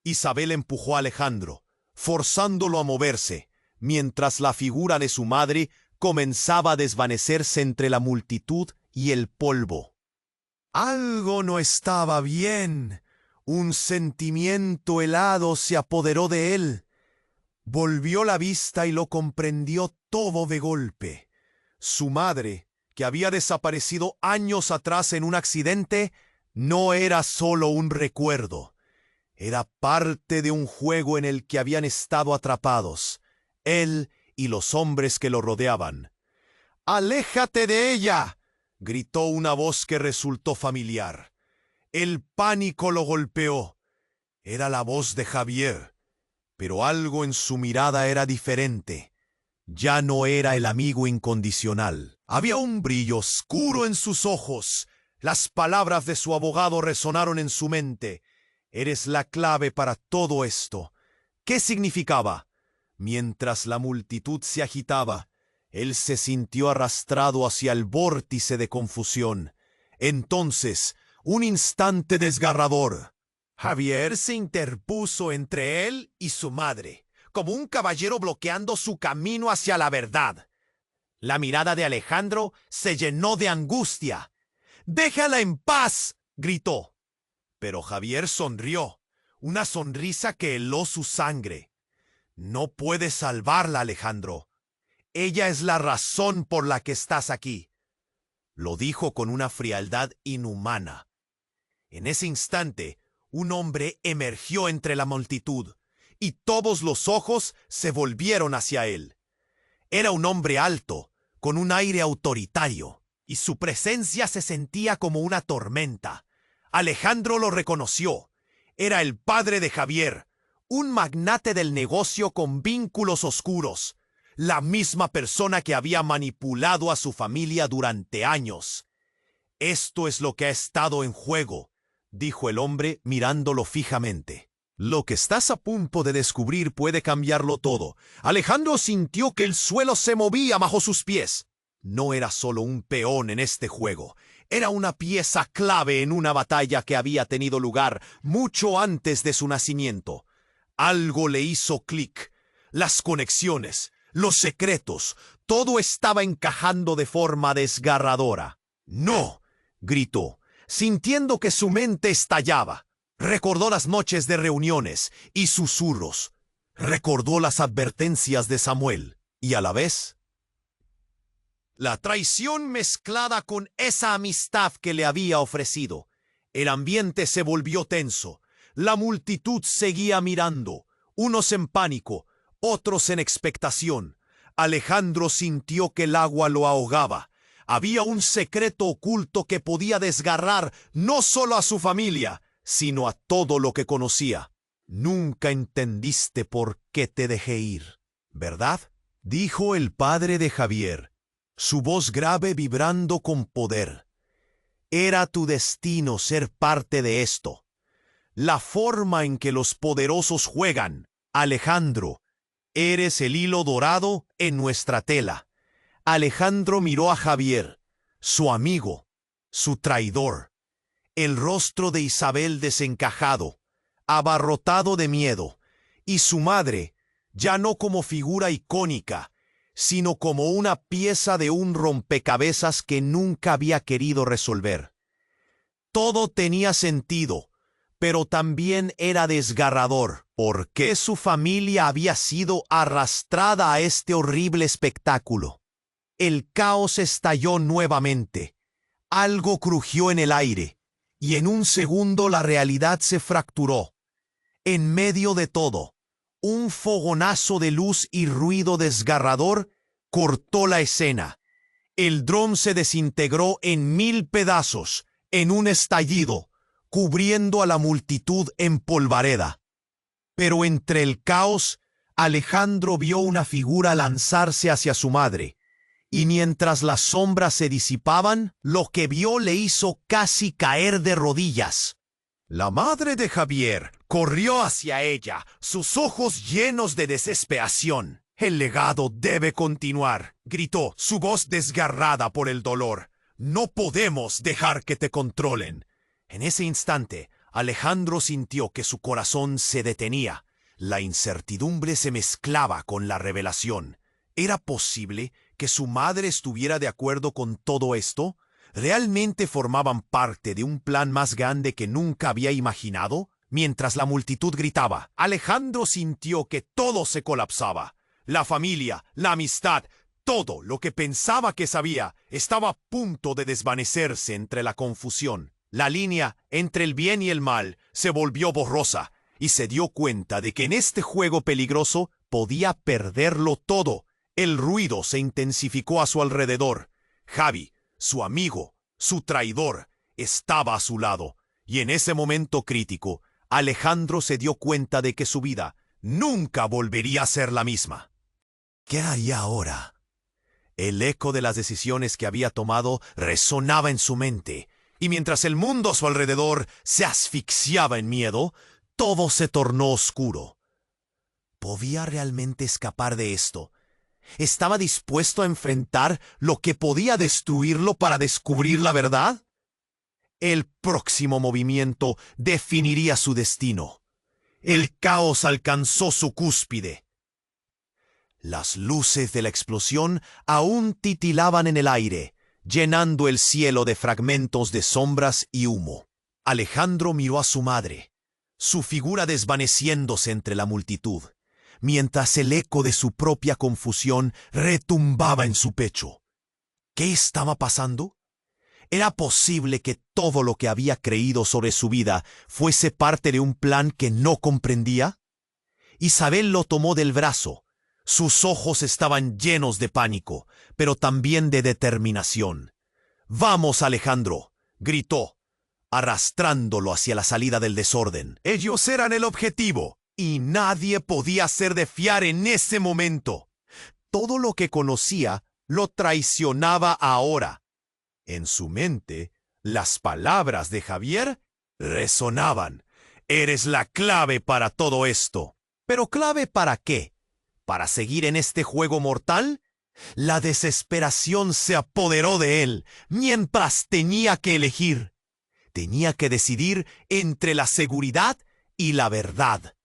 Isabel empujó a Alejandro, forzándolo a moverse, mientras la figura de su madre comenzaba a desvanecerse entre la multitud y el polvo. Algo no estaba bien. Un sentimiento helado se apoderó de él. Volvió la vista y lo comprendió todo de golpe. Su madre, que había desaparecido años atrás en un accidente, no era solo un recuerdo. Era parte de un juego en el que habían estado atrapados, él y los hombres que lo rodeaban. «¡Aléjate de ella!», gritó una voz que resultó familiar. El pánico lo golpeó. Era la voz de Javier, pero algo en su mirada era diferente. Ya no era el amigo incondicional. Había un brillo oscuro en sus ojos. Las palabras de su abogado resonaron en su mente. «Eres la clave para todo esto». ¿Qué significaba? Mientras la multitud se agitaba, él se sintió arrastrado hacia el vórtice de confusión. Entonces, un instante desgarrador. Javier se interpuso entre él y su madre, como un caballero bloqueando su camino hacia la verdad. La mirada de Alejandro se llenó de angustia. «¡Déjala en paz!», gritó. Pero Javier sonrió, una sonrisa que heló su sangre. «No puedes salvarla, Alejandro. Ella es la razón por la que estás aquí», lo dijo con una frialdad inhumana. En ese instante, un hombre emergió entre la multitud, y todos los ojos se volvieron hacia él. Era un hombre alto, con un aire autoritario, y su presencia se sentía como una tormenta. Alejandro lo reconoció. Era el padre de Javier, un magnate del negocio con vínculos oscuros, la misma persona que había manipulado a su familia durante años. «Esto es lo que ha estado en juego», dijo el hombre mirándolo fijamente. «Lo que estás a punto de descubrir puede cambiarlo todo». Alejandro sintió que el suelo se movía bajo sus pies. No era solo un peón en este juego. Era una pieza clave en una batalla que había tenido lugar mucho antes de su nacimiento. Algo le hizo clic. Las conexiones, los secretos, todo estaba encajando de forma desgarradora. «¡No!», gritó, sintiendo que su mente estallaba. Recordó las noches de reuniones y susurros. Recordó las advertencias de Samuel y a la vez la traición mezclada con esa amistad que le había ofrecido. El ambiente se volvió tenso. La multitud seguía mirando, unos en pánico, otros en expectación. Alejandro sintió que el agua lo ahogaba. Había un secreto oculto que podía desgarrar no solo a su familia, sino a todo lo que conocía. «Nunca entendiste por qué te dejé ir, ¿verdad?», dijo el padre de Javier, su voz grave vibrando con poder. «Era tu destino ser parte de esto. La forma en que los poderosos juegan, Alejandro. Eres el hilo dorado en nuestra tela». Alejandro miró a Javier, su amigo, su traidor. El rostro de Isabel desencajado, abarrotado de miedo, y su madre, ya no como figura icónica, sino como una pieza de un rompecabezas que nunca había querido resolver. Todo tenía sentido, pero también era desgarrador. ¿Por qué su familia había sido arrastrada a este horrible espectáculo? El caos estalló nuevamente. Algo crujió en el aire, y en un segundo la realidad se fracturó. En medio de todo, un fogonazo de luz y ruido desgarrador cortó la escena. El dron se desintegró en 1000 pedazos, en un estallido, cubriendo a la multitud en polvareda. Pero entre el caos, Alejandro vio una figura lanzarse hacia su madre, y mientras las sombras se disipaban, lo que vio le hizo casi caer de rodillas. La madre de Javier corrió hacia ella, sus ojos llenos de desesperación. «El legado debe continuar», gritó, su voz desgarrada por el dolor. «No podemos dejar que te controlen». En ese instante, Alejandro sintió que su corazón se detenía. La incertidumbre se mezclaba con la revelación. ¿Era posible que su madre estuviera de acuerdo con todo esto? ¿Realmente formaban parte de un plan más grande que nunca había imaginado? Mientras la multitud gritaba, Alejandro sintió que todo se colapsaba. La familia, la amistad, todo lo que pensaba que sabía estaba a punto de desvanecerse entre la confusión. La línea entre el bien y el mal se volvió borrosa y se dio cuenta de que en este juego peligroso podía perderlo todo. El ruido se intensificó a su alrededor. Javi, su amigo, su traidor, estaba a su lado, y en ese momento crítico, Alejandro se dio cuenta de que su vida nunca volvería a ser la misma. ¿Qué haría ahora? El eco de las decisiones que había tomado resonaba en su mente, y mientras el mundo a su alrededor se asfixiaba en miedo, todo se tornó oscuro. ¿Podía realmente escapar de esto? ¿Estaba dispuesto a enfrentar lo que podía destruirlo para descubrir la verdad? El próximo movimiento definiría su destino. El caos alcanzó su cúspide. Las luces de la explosión aún titilaban en el aire, llenando el cielo de fragmentos de sombras y humo. Alejandro miró a su madre, su figura desvaneciéndose entre la multitud, mientras el eco de su propia confusión retumbaba en su pecho. ¿Qué estaba pasando? ¿Era posible que todo lo que había creído sobre su vida fuese parte de un plan que no comprendía? Isabel lo tomó del brazo. Sus ojos estaban llenos de pánico, pero también de determinación. «¡Vamos, Alejandro!», gritó, arrastrándolo hacia la salida del desorden. Ellos eran el objetivo, y nadie podía ser de fiar en ese momento. Todo lo que conocía lo traicionaba ahora. En su mente, las palabras de Javier resonaban. «Eres la clave para todo esto». ¿Pero clave para qué? ¿Para seguir en este juego mortal? La desesperación se apoderó de él mientras tenía que elegir. Tenía que decidir entre la seguridad y la verdad.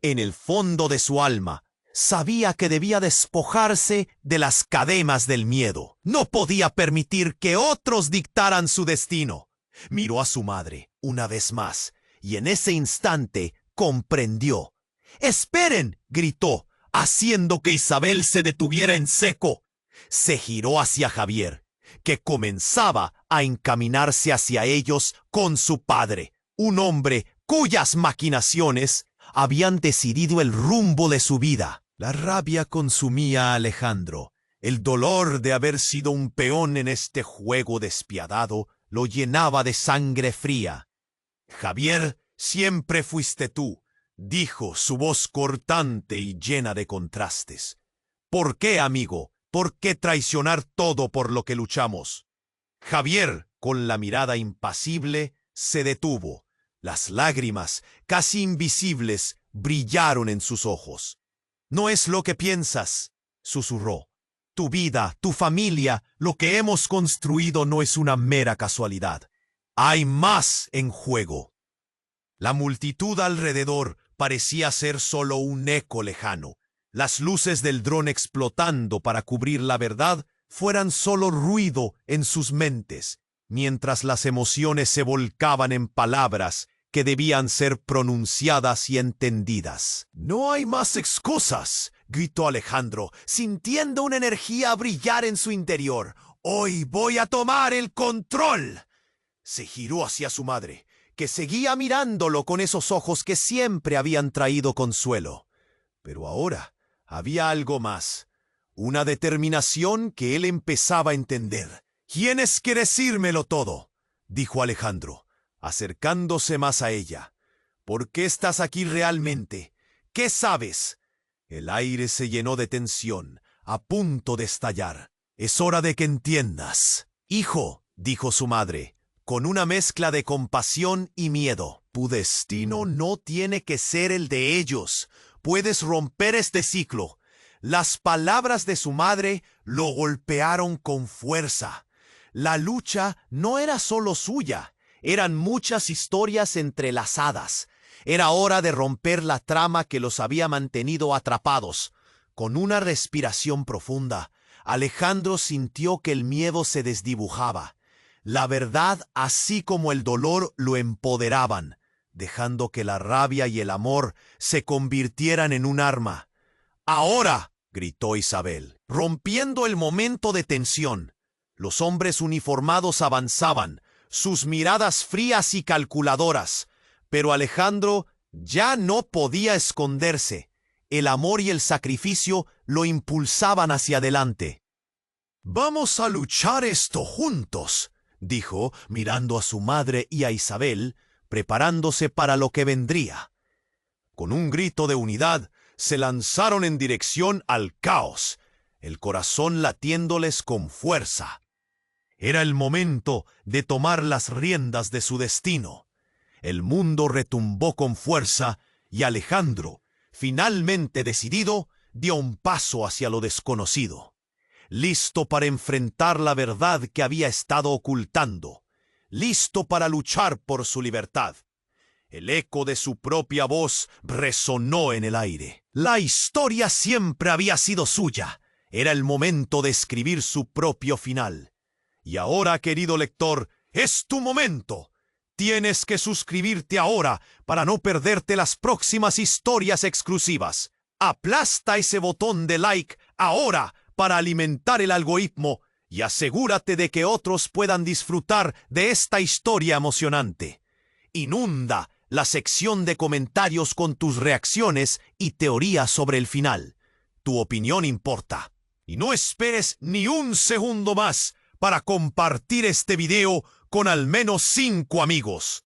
En el fondo de su alma, sabía que debía despojarse de las cadenas del miedo. No podía permitir que otros dictaran su destino. Miró a su madre una vez más y en ese instante comprendió. «¡Esperen!», gritó, haciendo que Isabel se detuviera en seco. Se giró hacia Javier, que comenzaba a encaminarse hacia ellos con su padre, un hombre cuyas maquinaciones habían decidido el rumbo de su vida. La rabia consumía a Alejandro. El dolor de haber sido un peón en este juego despiadado lo llenaba de sangre fría. «Javier, siempre fuiste tú», dijo, su voz cortante y llena de contrastes. «¿Por qué, amigo? ¿Por qué traicionar todo por lo que luchamos?». Javier, con la mirada impasible, se detuvo. Las lágrimas, casi invisibles, brillaron en sus ojos. «No es lo que piensas», susurró. «Tu vida, tu familia, lo que hemos construido no es una mera casualidad. Hay más en juego». La multitud alrededor parecía ser solo un eco lejano. Las luces del dron explotando para cubrir la verdad fueran solo ruido en sus mentes, mientras las emociones se volcaban en palabras que debían ser pronunciadas y entendidas. «No hay más excusas», gritó Alejandro, sintiendo una energía brillar en su interior. «Hoy voy a tomar el control». Se giró hacia su madre, que seguía mirándolo con esos ojos que siempre habían traído consuelo. Pero ahora había algo más, una determinación que él empezaba a entender. «¿Tienes que decírmelo todo?», dijo Alejandro, acercándose más a ella. «¿Por qué estás aquí realmente? ¿Qué sabes?». El aire se llenó de tensión, a punto de estallar. «Es hora de que entiendas». «Hijo», dijo su madre, con una mezcla de compasión y miedo, «tu destino no tiene que ser el de ellos. Puedes romper este ciclo». Las palabras de su madre lo golpearon con fuerza. La lucha no era solo suya, Eran muchas historias entrelazadas. Era hora de romper la trama que los había mantenido atrapados. Con una respiración profunda, Alejandro sintió que el miedo se desdibujaba. La verdad, así como el dolor, lo empoderaban, dejando que la rabia y el amor se convirtieran en un arma. ¡Ahora!, gritó Isabel, rompiendo el momento de tensión. Los hombres uniformados avanzaban, sus miradas frías y calculadoras, pero Alejandro ya no podía esconderse. El amor y el sacrificio lo impulsaban hacia adelante. «Vamos a luchar esto juntos», dijo, mirando a su madre y a Isabel, preparándose para lo que vendría. Con un grito de unidad, se lanzaron en dirección al caos, el corazón latiéndoles con fuerza. Era el momento de tomar las riendas de su destino. El mundo retumbó con fuerza y Alejandro, finalmente decidido, dio un paso hacia lo desconocido, listo para enfrentar la verdad que había estado ocultando, listo para luchar por su libertad. El eco de su propia voz resonó en el aire. La historia siempre había sido suya. Era el momento de escribir su propio final. Y ahora, querido lector, es tu momento. Tienes que suscribirte ahora para no perderte las próximas historias exclusivas. Aplasta ese botón de like ahora para alimentar el algoritmo y asegúrate de que otros puedan disfrutar de esta historia emocionante. Inunda la sección de comentarios con tus reacciones y teorías sobre el final. Tu opinión importa. Y no esperes ni un segundo más para compartir este video con al menos 5 amigos.